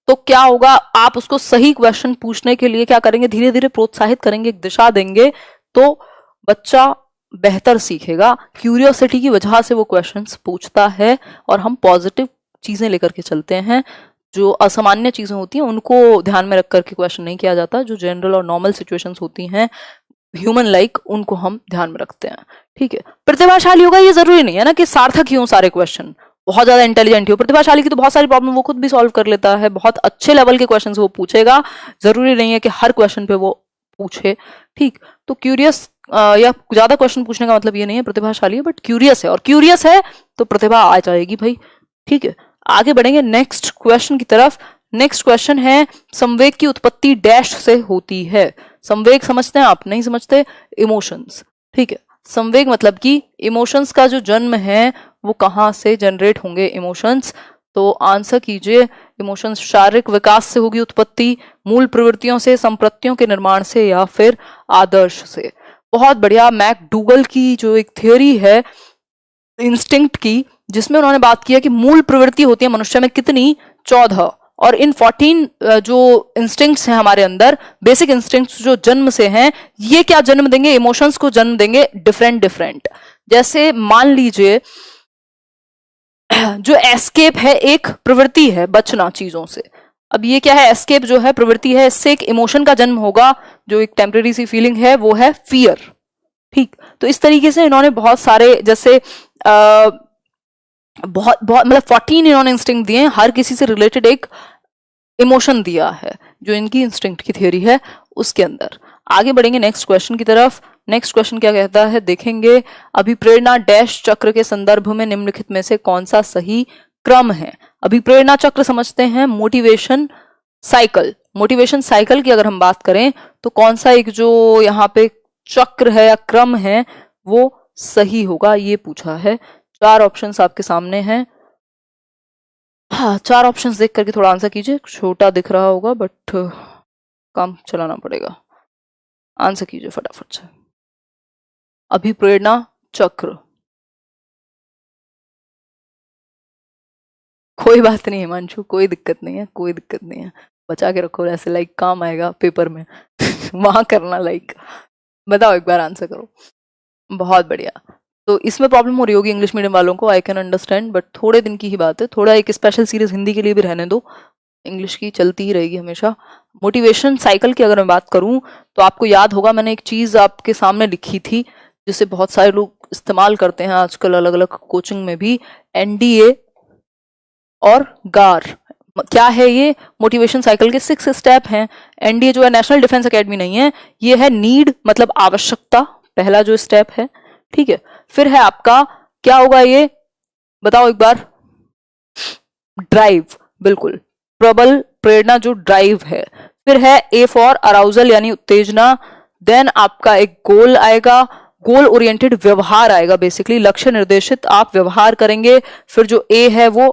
तो क्या होगा, आप उसको सही क्वेश्चन पूछने के लिए क्या करेंगे, धीरे धीरे प्रोत्साहित करेंगे, एक दिशा देंगे, तो बच्चा बेहतर सीखेगा। क्यूरियोसिटी की वजह से वो क्वेश्चंस पूछता है, और हम पॉजिटिव चीजें लेकर के चलते हैं। जो असामान्य चीजें होती हैं उनको ध्यान में रख करके क्वेश्चन नहीं किया जाता, जो जनरल और नॉर्मल सिचुएशंस होती हैं ह्यूमन लाइक, उनको हम ध्यान में रखते हैं। ठीक है, प्रतिभाशाली होगा ये जरूरी नहीं है ना कि सार्थक ही हो सारे क्वेश्चन, बहुत ज्यादा इंटेलिजेंट हो। प्रतिभाशाली की तो बहुत सारी प्रॉब्लम वो खुद भी सॉल्व कर लेता है, बहुत अच्छे लेवल के क्वेश्चन वो पूछेगा, जरूरी नहीं है कि हर क्वेश्चन पे वो पूछे। ठीक, तो क्यूरियस या ज्यादा क्वेश्चन पूछने का मतलब ये नहीं है प्रतिभाशाली है, बट क्यूरियस है, और क्यूरियस है तो प्रतिभा आ जाएगी भाई। ठीक है, आगे बढ़ेंगे नेक्स्ट क्वेश्चन की तरफ। नेक्स्ट क्वेश्चन है, संवेग की उत्पत्ति डैश से होती है। संवेग समझते हैं आप, नहीं समझते, इमोशंस। ठीक है, संवेग मतलब कि इमोशंस का जो जन्म है वो कहाँ से जनरेट होंगे इमोशंस, तो आंसर कीजिए। इमोशंस शारीरिक विकास से होगी उत्पत्ति, मूल प्रवृत्तियों से, संप्रत्तियों के निर्माण से, या फिर आदर्श से। बहुत बढ़िया। मैकडूगल की जो एक थ्योरी है इंस्टिंक्ट की, जिसमें उन्होंने बात किया कि मूल प्रवृत्ति होती है मनुष्य में कितनी, 14, और इन 14 जो इंस्टिंक्ट्स हैं हमारे अंदर, बेसिक इंस्टिंक्ट्स जो जन्म से हैं, ये क्या जन्म देंगे, इमोशंस को जन्म देंगे डिफरेंट डिफरेंट। जैसे मान लीजिए जो एस्केप है एक प्रवृत्ति है, बचना चीजों से। अब ये क्या है, एस्केप जो है प्रवृत्ति है, इससे एक इमोशन का जन्म होगा, जो एक टेम्परेरी सी फीलिंग है, वो है फियर। ठीक, तो इस तरीके से इन्होंने बहुत सारे, जैसे बहुत मतलब 14 इन्होंने इंस्टिंक्ट दिए हैं, हर किसी से रिलेटेड एक इमोशन दिया है, जो इनकी इंस्टिंक्ट की थ्योरी है उसके अंदर। आगे बढ़ेंगे नेक्स्ट क्वेश्चन की तरफ। नेक्स्ट क्वेश्चन क्या कहता है देखेंगे, अभिप्रेरणा डैश चक्र के संदर्भ में निम्नलिखित में से कौन सा सही क्रम है। अभिप्रेरणा चक्र समझते हैं, मोटिवेशन साइकिल। मोटिवेशन साइकिल की अगर हम बात करें तो कौन सा एक जो यहाँ पे चक्र है या क्रम है वो सही होगा, ये पूछा है। 4 ऑप्शंस आपके सामने हैं। हाँ, 4 ऑप्शंस देख करके थोड़ा आंसर कीजिए। छोटा दिख रहा होगा बट काम चलाना पड़ेगा। आंसर कीजिए फटाफट से। अभिप्रेरणा चक्र, कोई बात नहीं हिमांशु, कोई दिक्कत नहीं है, कोई दिक्कत नहीं है, बचा के रखो, ऐसे लाइक काम आएगा पेपर में वहां करना लाइक। बताओ एक बार आंसर करो। बहुत बढ़िया। तो इसमें प्रॉब्लम हो रही होगी इंग्लिश मीडियम वालों को, आई कैन अंडरस्टैंड, बट थोड़े दिन की ही बात है, थोड़ा एक स्पेशल सीरीज हिंदी के लिए भी रहने दो, इंग्लिश की चलती ही रहेगी हमेशा। मोटिवेशन साइकिल की अगर मैं बात करूं तो आपको याद होगा मैंने एक चीज आपके सामने लिखी थी जिसे बहुत सारे लोग इस्तेमाल करते हैं आजकल अलग अलग कोचिंग में भी, एनडीए और गार। क्या है ये, मोटिवेशन साइकिल के 6 स्टेप हैं। एनडीए जो है नेशनल डिफेंस एकेडमी नहीं है, ये है नीड मतलब आवश्यकता, पहला जो स्टेप है। ठीक है, फिर है आपका क्या होगा ये बताओ एक बार, ड्राइव, बिल्कुल प्रबल प्रेरणा जो ड्राइव है। फिर है ए फॉर अराउजल यानी उत्तेजना। देन आपका एक गोल आएगा, गोल ओरिएंटेड व्यवहार आएगा, बेसिकली लक्ष्य निर्देशित आप व्यवहार करेंगे। फिर जो ए है वो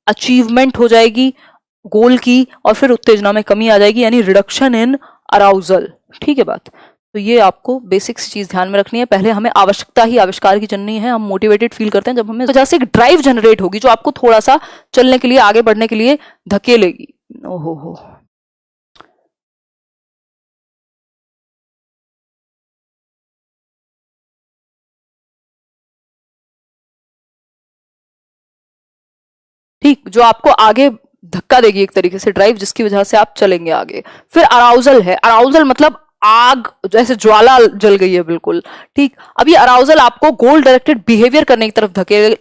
अचीवमेंट हो जाएगी गोल की, और फिर उत्तेजना में कमी आ जाएगी यानी रिडक्शन इन अराउजल। ठीक है बात। तो ये आपको बेसिक चीज ध्यान में रखनी है। पहले हमें आवश्यकता ही आविष्कार की जननी है। हम मोटिवेटेड फील करते हैं जब हमें वजह से एक ड्राइव जनरेट होगी जो आपको थोड़ा सा चलने के लिए, आगे बढ़ने के लिए धकेलेगी। ओहो हो, ठीक, जो आपको आगे धक्का देगी एक तरीके से, ड्राइव, जिसकी वजह से आप चलेंगे आगे। फिर अराउजल है। अराउजल मतलब आग, जैसे ज्वाला जल गई है बिल्कुल। ठीक, अब ये अराउजल आपको गोल डायरेक्टेड बिहेवियर करने की तरफ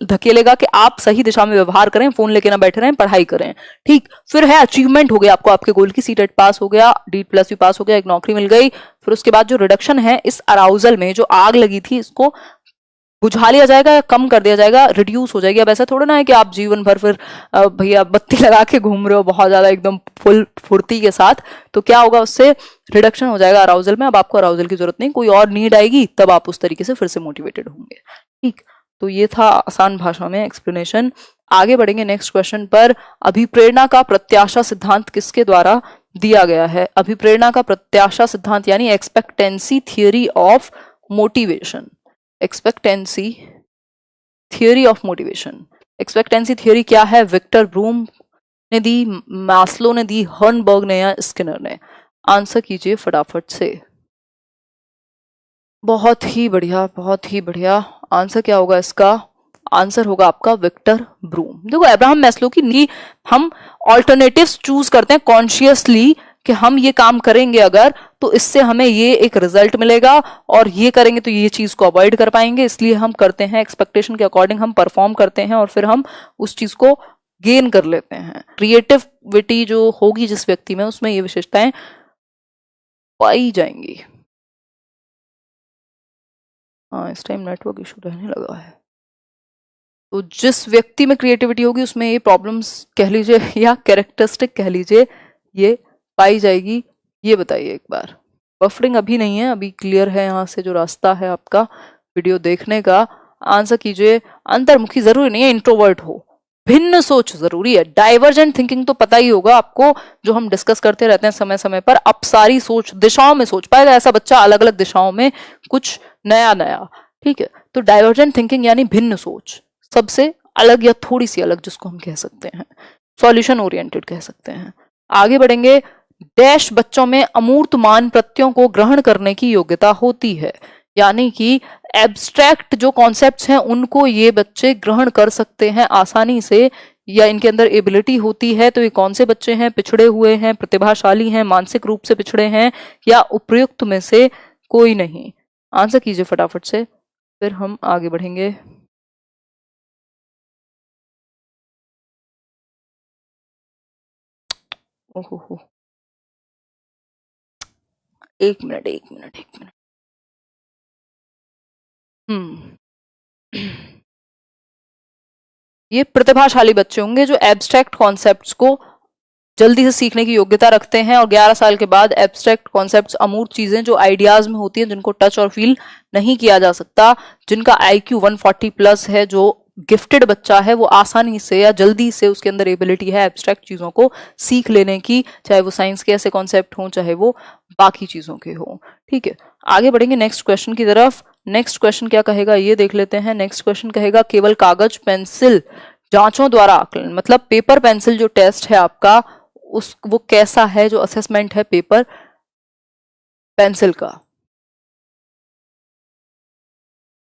धकेलेगा कि आप सही दिशा में व्यवहार करें, फोन लेके ना बैठे रहें, पढ़ाई करें। ठीक, फिर है अचीवमेंट हो गया, आपको आपके गोल की सीटेट पास हो गया, D+ भी पास हो गया, एक नौकरी मिल गई। फिर उसके बाद जो रिडक्शन है इस अराउजल में, जो आग लगी थी इसको बुझा लिया जाएगा, कम कर दिया जाएगा, रिड्यूस हो जाएगी। अब ऐसा थोड़ा ना है कि आप जीवन भर फिर भैया बत्ती लगा के घूम रहे हो बहुत ज्यादा एकदम फुल फुर्ती के साथ। तो क्या होगा, उससे रिडक्शन हो जाएगा अराउजल में। अब आपको अराउजल की जरूरत नहीं, कोई और नीड आएगी तब आप उस तरीके से फिर से मोटिवेटेड होंगे। ठीक, तो ये था आसान भाषा में एक्सप्लेनेशन। आगे बढ़ेंगे नेक्स्ट क्वेश्चन पर। अभिप्रेरणा का प्रत्याशा सिद्धांत किसके द्वारा दिया गया है? अभिप्रेरणा का प्रत्याशा सिद्धांत यानी expectancy theory of motivation. Expectancy theory of motivation. Expectancy theory क्या है? विक्टर ब्रूम ने दी, मास्लो ने दी, हर्नबर्ग ने या स्किनर ने? आंसर कीजिए फटाफट से। बहुत ही बढ़िया, बहुत ही बढ़िया। आंसर क्या होगा इसका? आंसर होगा आपका विक्टर ब्रूम। देखो अब्राहम मैस्लो की हम ऑल्टरनेटिव्स चूज करते हैं कॉन्शियसली कि हम ये काम करेंगे अगर, तो इससे हमें ये एक रिजल्ट मिलेगा, और ये करेंगे तो ये चीज को अवॉइड कर पाएंगे, इसलिए हम करते हैं एक्सपेक्टेशन के अकॉर्डिंग हम परफॉर्म करते हैं और फिर हम उस चीज को गेन कर लेते हैं। क्रिएटिविटी जो होगी जिस व्यक्ति में, उसमें ये विशेषताएं पाई जाएंगी। हाँ, इस टाइम नेटवर्क इशू रहने लगा है। तो जिस व्यक्ति में क्रिएटिविटी होगी उसमें ये प्रॉब्लम्स कह लीजिए या कैरेक्टरिस्टिक कह लीजिए, ये पाई जाएगी। ये बताइए एक बार। बफरिंग अभी नहीं है, अभी क्लियर है यहाँ से जो रास्ता है आपका वीडियो देखने का। आंसर कीजिए। अंतर्मुखी जरूरी नहीं है इंट्रोवर्ट हो, भिन्न सोच जरूरी है। डाइवर्जेंट थिंकिंग तो पता ही होगा आपको, जो हम डिस्कस करते रहते हैं समय समय पर। अपसारी सोच, दिशाओं में सोच पाएगा ऐसा बच्चा, अलग अलग दिशाओं में कुछ नया नया। ठीक है, तो डाइवर्जेंट थिंकिंग यानी भिन्न सोच, सबसे अलग या थोड़ी सी अलग, जिसको हम कह सकते हैं सॉल्यूशन ओरिएंटेड कह सकते हैं। आगे बढ़ेंगे। डैश बच्चों में अमूर्तमान प्रत्ययों को ग्रहण करने की योग्यता होती है, यानी कि एब्स्ट्रैक्ट जो कॉन्सेप्ट्स हैं उनको ये बच्चे ग्रहण कर सकते हैं आसानी से, या इनके अंदर एबिलिटी होती है। तो ये कौन से बच्चे हैं? पिछड़े हुए हैं, प्रतिभाशाली हैं, मानसिक रूप से पिछड़े हैं, या उपयुक्त में से कोई नहीं? आंसर कीजिए फटाफट से, फिर हम आगे बढ़ेंगे। ओहो, एक मिनट एक मिनट एक मिनट। ये प्रतिभाशाली बच्चे होंगे जो एब्स्ट्रैक्ट कॉन्सेप्ट्स को जल्दी से सीखने की योग्यता रखते हैं, और 11 साल के बाद एब्स्ट्रैक्ट कॉन्सेप्ट्स, अमूर्त चीजें जो आइडियाज में होती हैं, जिनको टच और फील नहीं किया जा सकता, जिनका IQ 140+ है, जो गिफ्टेड बच्चा है, वो आसानी से या जल्दी से उसके अंदर एबिलिटी है एब्स्ट्रैक्ट चीजों को सीख लेने की, चाहे वो साइंस के ऐसे कॉन्सेप्ट हों, चाहे वो बाकी चीजों के हों। ठीक है, आगे बढ़ेंगे नेक्स्ट क्वेश्चन की तरफ। नेक्स्ट क्वेश्चन क्या कहेगा ये देख लेते हैं। नेक्स्ट क्वेश्चन कहेगा केवल कागज पेंसिल जांचों द्वारा आकलन, मतलब पेपर पेंसिल जो टेस्ट है आपका, उस वो कैसा है, जो असेसमेंट है पेपर पेंसिल का।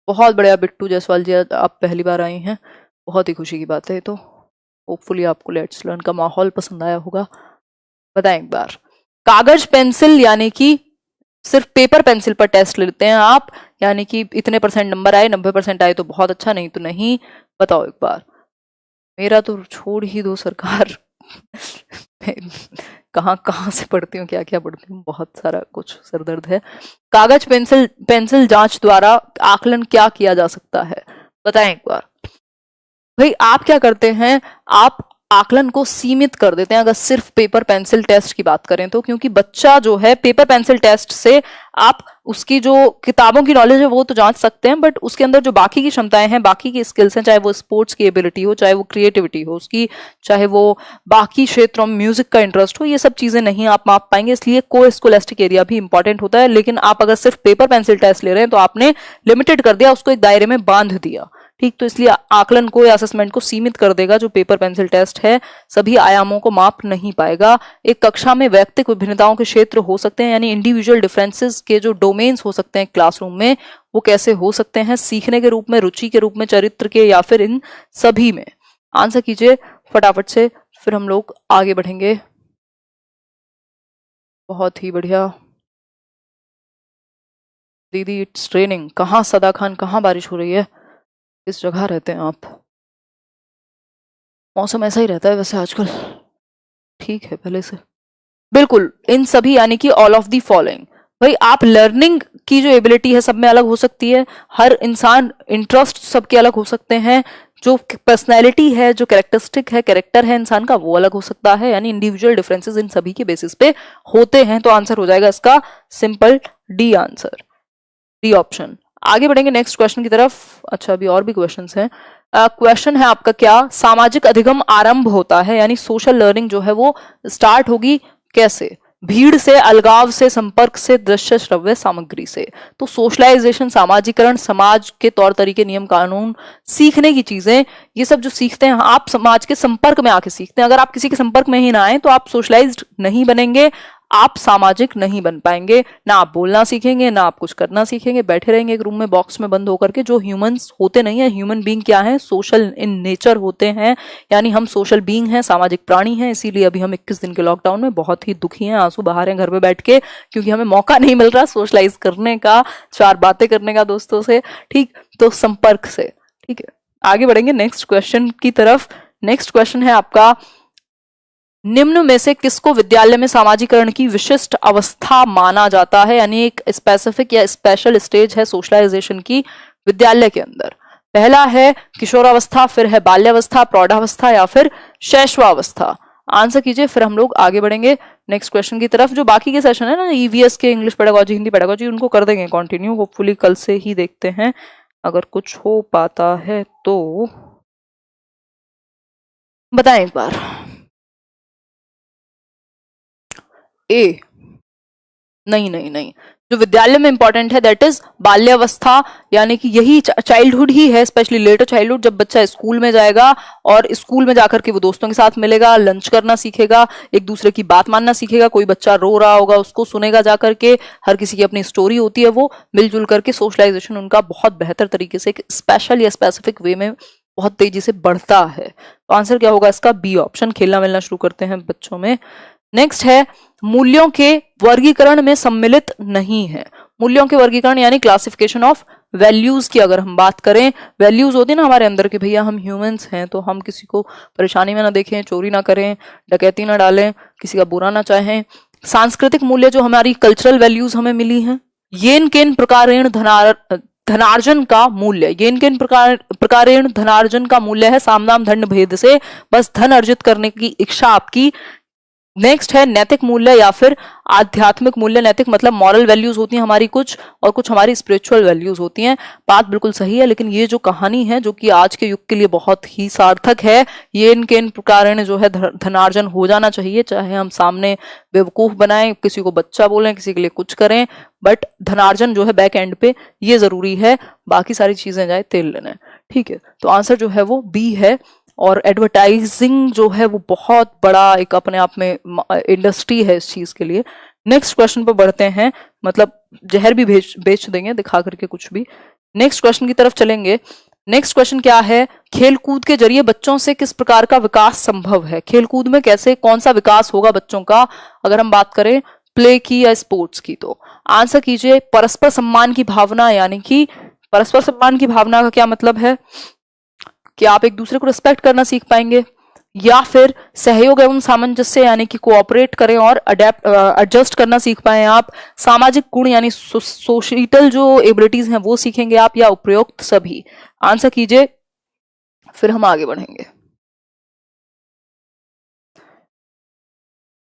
बहुत बढ़िया बिट्टू जायसवाल जी, आप पहली बार आई हैं, बहुत ही खुशी की बात है। तो होपफुली आपको लेट्स लर्न का माहौल पसंद आया होगा। बताएं एक बार। कागज पेंसिल यानी कि सिर्फ पेपर पेंसिल पर टेस्ट लेते हैं आप, यानी कि इतने % नंबर आए, 90% आए तो बहुत अच्छा, नहीं तो नहीं। बताओ एक बार। मेरा तो छोड़ ही दो सरकार कहाँ कहाँ से पढ़ती हूँ, क्या क्या पढ़ती हूँ, बहुत सारा कुछ सरदर्द है। कागज पेंसिल पेंसिल जांच द्वारा आकलन क्या किया जा सकता है? बताएं एक बार। भाई आप क्या करते हैं, आप आकलन को सीमित कर देते हैं अगर सिर्फ पेपर पेंसिल टेस्ट की बात करें तो, क्योंकि बच्चा जो है पेपर पेंसिल टेस्ट से आप उसकी जो किताबों की नॉलेज है वो तो जांच सकते हैं, बट उसके अंदर जो बाकी की क्षमताएं हैं, बाकी की स्किल्स हैं, चाहे वो स्पोर्ट्स की एबिलिटी हो, चाहे वो क्रिएटिविटी हो उसकी, चाहे वो बाकी क्षेत्रों में म्यूजिक का इंटरेस्ट हो, ये सब चीजें नहीं आप माप पाएंगे। इसलिए को स्कोलेस्टिक एरिया भी इंपॉर्टेंट होता है। लेकिन आप अगर सिर्फ पेपर पेंसिल टेस्ट ले रहे हैं तो आपने लिमिटेड कर दिया, उसको एक दायरे में बांध दिया। ठीक, तो इसलिए आकलन को या असेसमेंट को सीमित कर देगा। जो पेपर पेंसिल टेस्ट है सभी आयामों को माप नहीं पाएगा। एक कक्षा में वैयक्तिक विभिन्नताओं के क्षेत्र हो सकते हैं, यानी इंडिविजुअल डिफरेंसेस के जो डोमेन्स हो सकते हैं क्लासरूम में, वो कैसे हो सकते हैं, सीखने के रूप में, रुचि के रूप में, चरित्र के, या फिर इन सभी में। आंसर कीजिए फटाफट से, फिर हम लोग आगे बढ़ेंगे। बहुत ही बढ़िया दीदी, इट्स ट्रेनिंग। कहाँ सदा खान, कहाँ बारिश हो रही है? किस जगह रहते हैं आप? मौसम ऐसा ही रहता है वैसे आजकल, ठीक है पहले से। बिल्कुल, इन सभी यानी कि ऑल ऑफ दी फॉलोइंग। भाई आप लर्निंग की जो एबिलिटी है सब में अलग हो सकती है, हर इंसान इंटरेस्ट सबके अलग हो सकते हैं, जो पर्सनैलिटी है, जो कैरेक्टरिस्टिक है, कैरेक्टर है इंसान का, वो अलग हो सकता है, यानी इंडिविजुअल डिफरेंसेस इन सभी के बेसिस पे होते हैं। तो आंसर हो जाएगा इसका simple D answer, D option. आगे बढ़ेंगे नेक्स्ट क्वेश्चन की तरफ। अच्छा अभी और भी क्वेश्चंस हैं। क्वेश्चन है आपका, क्या सामाजिक अधिगम आरंभ होता है, यानी सोशल लर्निंग जो है वो स्टार्ट होगी कैसे? भीड़ से, अलगाव से, संपर्क से, दृश्य श्रव्य सामग्री से। तो सोशलाइजेशन, सामाजिकरण, समाज के तौर तरीके, नियम कानून, सीखने की चीजें, ये सब जो सीखते हैं आप समाज के संपर्क में आके सीखते हैं। अगर आप किसी के संपर्क में ही ना आए तो आप सोशलाइज्ड नहीं बनेंगे, आप सामाजिक नहीं बन पाएंगे, ना आप बोलना सीखेंगे, ना आप कुछ करना सीखेंगे, बैठे रहेंगे एक रूम में बॉक्स में बंद होकर के। जो ह्यूमंस होते नहीं है, ह्यूमन बीइंग क्या है, सोशल इन नेचर होते हैं, यानी हम सोशल बीइंग हैं, सामाजिक प्राणी हैं। इसीलिए अभी हम 21 दिन के लॉकडाउन में बहुत ही दुखी हैं, आंसू बहा रहे हैं घर पे बैठ के, क्योंकि हमें मौका नहीं मिल रहा सोशलाइज करने का, चार बातें करने का दोस्तों से। ठीक, तो संपर्क से। ठीक है, आगे बढ़ेंगे नेक्स्ट क्वेश्चन की तरफ। नेक्स्ट क्वेश्चन है आपका, निम्न में से किसको विद्यालय में सामाजिकरण की विशिष्ट अवस्था माना जाता है, यानी एक स्पेसिफिक या स्पेशल स्टेज है सोशलाइजेशन की विद्यालय के अंदर? पहला है किशोरावस्था, फिर है बाल्यावस्था, प्रौढ़ावस्था, या फिर शैशवावस्था। आंसर कीजिए, फिर हम लोग आगे बढ़ेंगे नेक्स्ट क्वेश्चन की तरफ। जो बाकी के सेशन है ना, ईवीएस के, इंग्लिश पेडागोजी, हिंदी पेडागोजी, उनको कर देंगे कंटिन्यू, होपफुली कल से ही देखते हैं अगर कुछ हो पाता है तो। बताएं एक बार। ए, नहीं नहीं नहीं, जो विद्यालय में इंपॉर्टेंट है दैट इज बाल्यावस्था, यानी कि यही चाइल्डहुड ही है, स्पेशली लेटर चाइल्डहुड, जब बच्चा स्कूल में जाएगा और स्कूल में जाकर के वो दोस्तों के साथ मिलेगा, लंच करना सीखेगा, एक दूसरे की बात मानना सीखेगा, कोई बच्चा रो रहा होगा उसको सुनेगा जाकर के, हर किसी की अपनी स्टोरी होती है, वो मिलजुल करके सोशलाइजेशन उनका बहुत बेहतर तरीके से एक स्पेशल या स्पेसिफिक वे में बहुत तेजी से बढ़ता है। तो आंसर क्या होगा इसका? B option. खेलना मिलना शुरू करते हैं बच्चों में। नेक्स्ट है, मूल्यों के वर्गीकरण में सम्मिलित नहीं है। मूल्यों के वर्गीकरण यानी क्लासिफिकेशन ऑफ वैल्यूज की अगर हम बात करें, वैल्यूज होती है ना हमारे अंदर के, भैया हम ह्यूमंस हैं तो हम किसी को परेशानी में ना देखें, चोरी ना करें, डकैती ना डालें, किसी का बुरा ना चाहें। सांस्कृतिक मूल्य जो हमारी कल्चरल वैल्यूज हमें मिली हैं, येन केन प्रकारेण धनार्जन का मूल्य, येन केन प्रकारेण धनार्जन का मूल्य है सामनाम दंड भेद से, बस धन अर्जित करने की इच्छा आपकी। नेक्स्ट है नैतिक मूल्य या फिर आध्यात्मिक मूल्य। नैतिक मतलब मॉरल वैल्यूज होती हैं हमारी कुछ, और कुछ हमारी स्पिरिचुअल वैल्यूज होती हैं। बात बिल्कुल सही है, लेकिन ये जो कहानी है जो कि आज के युग के लिए बहुत ही सार्थक है, ये इनके इन प्रकार जो है धनार्जन हो जाना चाहिए, चाहे हम सामने बेवकूफ बनाएं, किसी को बच्चा बोलें, किसी के लिए कुछ करें, बट धनार्जन जो है बैक एंड पे ये जरूरी है, बाकी सारी चीजें जाए तेल लेने। ठीक है, तो आंसर जो है वो बी है। और एडवर्टाइजिंग जो है वो बहुत बड़ा एक अपने आप में इंडस्ट्री है इस चीज के लिए। नेक्स्ट क्वेश्चन पर बढ़ते हैं, मतलब जहर भी बेच देंगे दिखा करके कुछ भी। नेक्स्ट क्वेश्चन की तरफ चलेंगे। नेक्स्ट क्वेश्चन क्या है, खेलकूद के जरिए बच्चों से किस प्रकार का विकास संभव है? खेलकूद में कैसे, कौन सा विकास होगा बच्चों का अगर हम बात करें प्ले की या स्पोर्ट्स की? तो आंसर कीजिए, परस्पर सम्मान की भावना, यानी कि परस्पर सम्मान की भावना का क्या मतलब है कि आप एक दूसरे को रिस्पेक्ट करना सीख पाएंगे, या फिर सहयोग एवं सामंजस्य यानी कि कोऑपरेट करें और एडजस्ट करना सीख पाए आप। सामाजिक गुण यानी सोशल जो एबिलिटीज हैं वो सीखेंगे आप, या उपयुक्त सभी? आंसर कीजिए, फिर हम आगे बढ़ेंगे।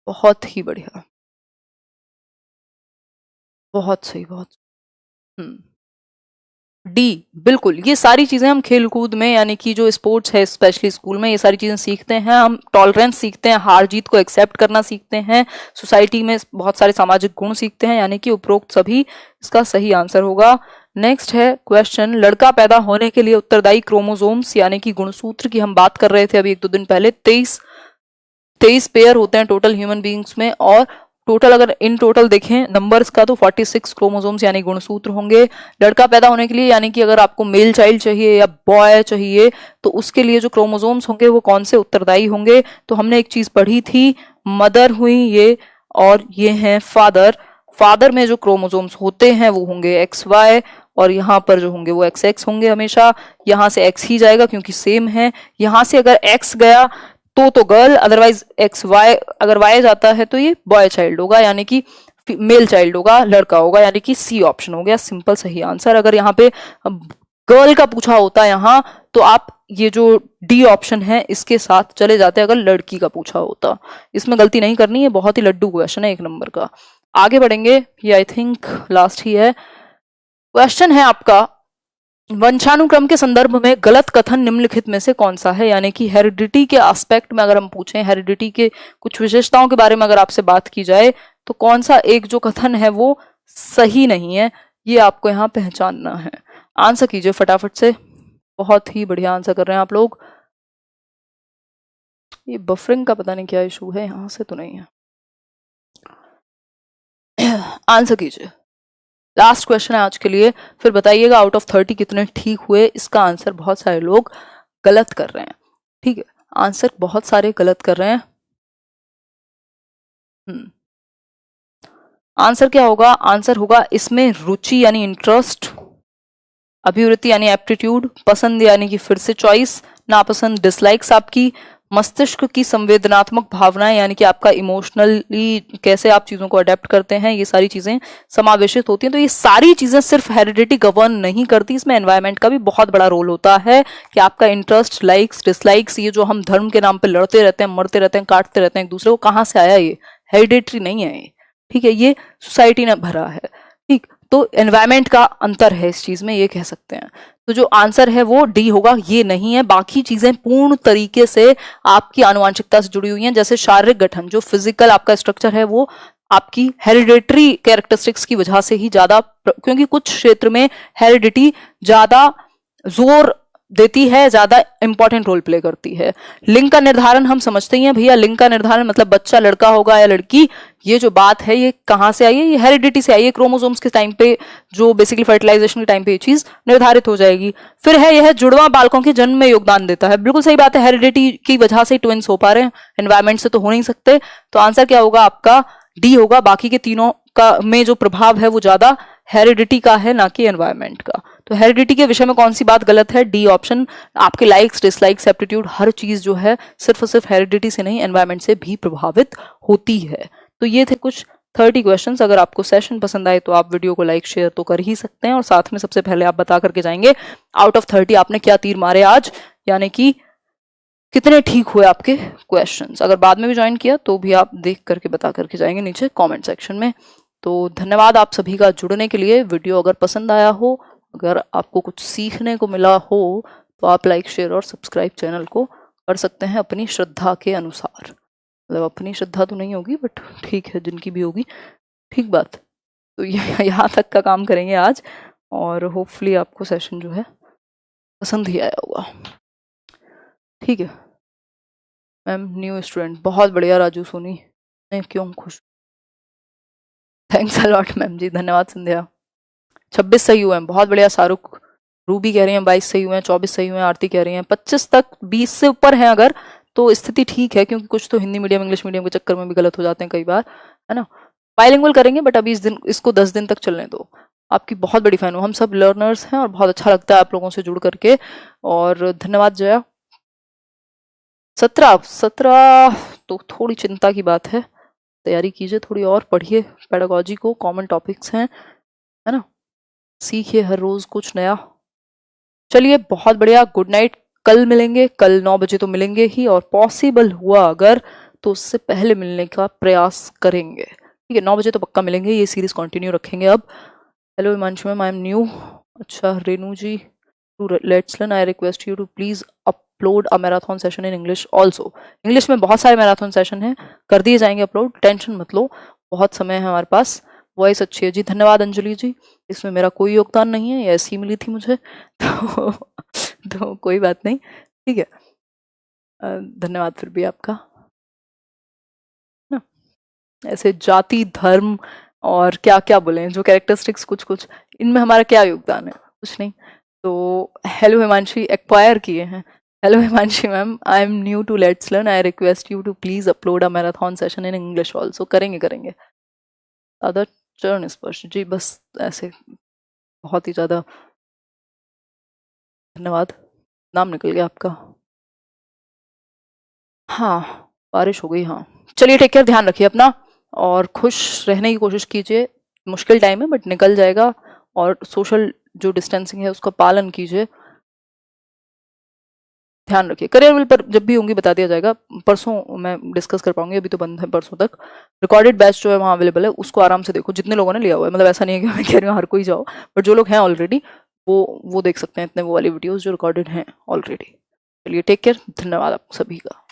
बहुत ही बढ़िया, बहुत सही, बहुत। डी, बिल्कुल। ये सारी चीजें हम खेल कूद में, यानी कि जो स्पोर्ट्स है स्पेशली स्कूल में, ये सारी चीजें सीखते हैं। हम टॉलरेंस सीखते हैं, हार जीत को एक्सेप्ट करना सीखते हैं, सोसाइटी में बहुत सारे सामाजिक गुण सीखते हैं, यानी कि उपरोक्त सभी इसका सही आंसर होगा। नेक्स्ट है क्वेश्चन, लड़का पैदा होने के लिए उत्तरदायी क्रोमोसोम्स यानी कि गुणसूत्र की हम बात कर रहे थे अभी 1-2 दिन पहले। 23 पेयर होते हैं टोटल ह्यूमन बींग्स में, और टोटल अगर इन टोटल देखें नंबर्स का तो 46 क्रोमोसोम्स यानी गुणसूत्र होंगे। लड़का पैदा होने के लिए, यानी कि अगर आपको मेल चाइल्ड चाहिए या बॉय चाहिए, तो उसके लिए जो क्रोमोसोम्स होंगे वो कौन से उत्तरदायी होंगे? तो हमने एक चीज पढ़ी थी, मदर हुई ये, और ये हैं फादर। फादर में जो क्रोमोसोम्स होते हैं वो होंगे XY, और यहाँ पर जो होंगे वो XX होंगे हमेशा। यहाँ से X ही जाएगा क्योंकि सेम है। यहाँ से अगर X गया तो गर्ल, अदरवाइज XY, अगर Y जाता है तो ये बॉय चाइल्ड होगा, यानी कि मेल चाइल्ड होगा, लड़का होगा, यानी कि C ऑप्शन हो गया सिंपल सही आंसर। अगर यहाँ पे गर्ल का पूछा होता यहाँ तो आप ये जो डी ऑप्शन है इसके साथ चले जाते अगर लड़की का पूछा होता। इसमें गलती नहीं करनी है, बहुत ही लड्डू क्वेश्चन है 1 नंबर का। आगे बढ़ेंगे, ये आई थिंक लास्ट ही है। क्वेश्चन है आपका, वंशानुक्रम के संदर्भ में गलत कथन निम्नलिखित में से कौन सा है? यानी कि हेरिडिटी के एस्पेक्ट में अगर हम पूछें, हेरिडिटी के कुछ विशेषताओं के बारे में अगर आपसे बात की जाए, तो कौन सा एक जो कथन है वो सही नहीं है, ये आपको यहाँ पहचानना है। आंसर कीजिए फटाफट से, बहुत ही बढ़िया आंसर कर रहे हैं आप लोग। ये बफरिंग का पता नहीं क्या इशू है, यहां से तो नहीं है। आंसर कीजिए, लास्ट क्वेश्चन है आज के लिए, फिर बताइएगा आउट ऑफ 30 कितने ठीक हुए। इसका आंसर बहुत सारे लोग गलत कर रहे हैं, ठीक है, आंसर बहुत सारे गलत कर रहे हैं। आंसर क्या होगा? आंसर होगा इसमें रुचि यानी इंटरेस्ट, अभिवृत्ति यानी एप्टीट्यूड, पसंद यानी कि फिर से चॉइस, नापसंद डिसलाइक्स आपकी, मस्तिष्क की संवेदनात्मक भावनाएं यानी कि आपका इमोशनली कैसे आप चीजों को अडेप्ट करते हैं, ये सारी चीजें समावेशित होती हैं। तो ये सारी चीजें सिर्फ हेरिडिटी गवर्न नहीं करती, इसमें एनवायरनमेंट का भी बहुत बड़ा रोल होता है कि आपका इंटरेस्ट, लाइक्स, डिसलाइक्स, ये जो हम धर्म के नाम पे लड़ते रहते हैं, मरते रहते हैं, काटते रहते हैं एक दूसरे को, कहाँ से आया? ये हेरिडिटरी नहीं है ये, ठीक है, ये सोसाइटी ने भरा है, ठीक। तो एनवायरनमेंट का अंतर है इस चीज में, ये कह सकते हैं। तो जो आंसर है वो डी होगा, ये नहीं है। बाकी चीजें पूर्ण तरीके से आपकी आनुवांशिकता से जुड़ी हुई हैं, जैसे शारीरिक गठन, जो फिजिकल आपका स्ट्रक्चर है वो आपकी हेरिडिटरी कैरेक्टरिस्टिक्स की वजह से ही ज्यादा, क्योंकि कुछ क्षेत्र में हेरिडिटी ज्यादा जोर देती है, ज्यादा इंपॉर्टेंट रोल प्ले करती है। लिंग का निर्धारण हम समझते ही हैं भैया, लिंग का निर्धारण मतलब बच्चा लड़का होगा या लड़की, ये जो बात है ये कहाँ से आई है? ये हेरिडिटी से आई है, क्रोमोसोम्स के टाइम पे, जो बेसिकली फर्टिलाइजेशन के टाइम पे ये चीज निर्धारित हो जाएगी। फिर है यह जुड़वा बालकों के जन्म में योगदान देता है, बिल्कुल सही बात है, हेरिडिटी की वजह से ट्विंस हो पा रहे हैं, एनवायरमेंट से तो हो नहीं सकते। तो आंसर क्या होगा आपका? डी होगा। बाकी के तीनों का में जो प्रभाव है वो ज्यादा हेरिडिटी का है, ना कि एनवायरमेंट का। तो हेरिडिटी के विषय में कौन सी बात गलत है? D option. आपके लाइक्स, डिसलाइक्स, एप्टीट्यूड, हर चीज जो है सिर्फ और सिर्फ हेरिडिटी से नहीं, एनवायरमेंट से भी प्रभावित होती है। तो ये थे कुछ 30 क्वेश्चंस। अगर आपको सेशन पसंद आए तो आप वीडियो को लाइक शेयर तो कर ही सकते हैं, और साथ में सबसे पहले आप बता करके जाएंगे आउट ऑफ 30 आपने क्या तीर मारे आज, यानी कि कितने ठीक हुए आपके क्वेश्चंस। अगर बाद में भी ज्वाइन किया तो भी आप देख करके बता करके जाएंगे नीचे कमेंट सेक्शन में। तो धन्यवाद आप सभी का जुड़ने के लिए। वीडियो अगर पसंद आया हो, अगर आपको कुछ सीखने को मिला हो, तो आप लाइक शेयर और सब्सक्राइब चैनल को कर सकते हैं अपनी श्रद्धा के अनुसार। मतलब अपनी श्रद्धा तो नहीं होगी, बट ठीक है, जिनकी भी होगी, ठीक बात। तो यहाँ तक का काम करेंगे आज, और होपफुली आपको सेशन जो है पसंद ही आया होगा, ठीक है। मैम न्यू स्टूडेंट, बहुत बढ़िया राजू सोनी, मैं क्यों खुश। थैंक्स अ लॉट मैम जी, धन्यवाद संध्या। 26 सही हुए हैं, बहुत बढ़िया। शाहरुख, रूबी कह रही हैं 22 सही हुए हैं, 24 सही हुए हैं, आरती कह रही हैं 25 तक, 20 से ऊपर हैं अगर, तो स्थिति ठीक है, क्योंकि कुछ तो हिंदी मीडियम इंग्लिश मीडियम के चक्कर में भी गलत हो जाते हैं कई बार, है ना। बाइलिंगुअल करेंगे, बट अभी इसको 10 दिन तक चलने दो। आपकी बहुत बड़ी फैन हूँ, हम सब लर्नर्स हैं, और बहुत अच्छा लगता है आप लोगों से जुड़ करके, और धन्यवाद जया। 17 तो थोड़ी चिंता की बात है, तैयारी कीजिए थोड़ी और, पढ़िए पेडागोजी को, कॉमन टॉपिक्स हैं, है ना, सीखिए हर रोज कुछ नया। चलिए बहुत बढ़िया, गुड नाइट। कल मिलेंगे, कल 9 बजे तो मिलेंगे ही, और पॉसिबल हुआ अगर तो उससे पहले मिलने का प्रयास करेंगे। ठीक है, 9 बजे तो पक्का मिलेंगे, ये सीरीज कंटिन्यू रखेंगे। अब hello Himanshu ma'am, I am new. अच्छा Renu ji, to let's learn I request you to please upload a marathon session in English also. English में बहुत सारे मैराथन सेशन हैं, कर दिए जाएंगे अपलोड, टेंशन मत लो, बहुत समय है हमारे पास। वॉइस अच्छी है जी, धन्यवाद अंजलि जी, इसमें मेरा कोई योगदान नहीं है, ये ऐसी मिली थी मुझे तो कोई बात नहीं, ठीक है। धन्यवाद फिर भी आपका ना। ऐसे जाति धर्म और क्या क्या बोले जो कैरेक्टरिस्टिक्स कुछ कुछ, इनमें हमारा क्या योगदान है, कुछ नहीं। तो हेलो हिमांशी एक्वायर किए हैं। Hello Himanshi ma'am, I am new to let's learn, I request you to please upload a marathon session in English also. करेंगे करेंगे। अदर चरण स्पर्श जी, बस ऐसे बहुत ही ज्यादा धन्यवाद, नाम निकल गया आपका। हाँ बारिश हो गई, हाँ चलिए टेक केयर, ध्यान रखिए अपना और खुश रहने की कोशिश कीजिए। मुश्किल टाइम है बट निकल जाएगा, और सोशल जो डिस्टेंसिंग है उसका पालन कीजिए, ध्यान रखिए। करियर विल पर जब भी होंगी बता दिया जाएगा, परसों मैं डिस्कस कर पाऊंगी, अभी तो बंद है परसों तक। रिकॉर्डेड बैच जो है वहाँ अवेलेबल है, उसको आराम से देखो, जितने लोगों ने लिया हुआ है, मतलब ऐसा नहीं है कि मैं कह रही हूँ हर कोई जाओ, बट जो लोग हैं ऑलरेडी वो देख सकते हैं इतने वो वाली वीडियोस जो रिकॉर्डेड हैं ऑलरेडी। चलिए टेक केयर, धन्यवाद आप सभी का।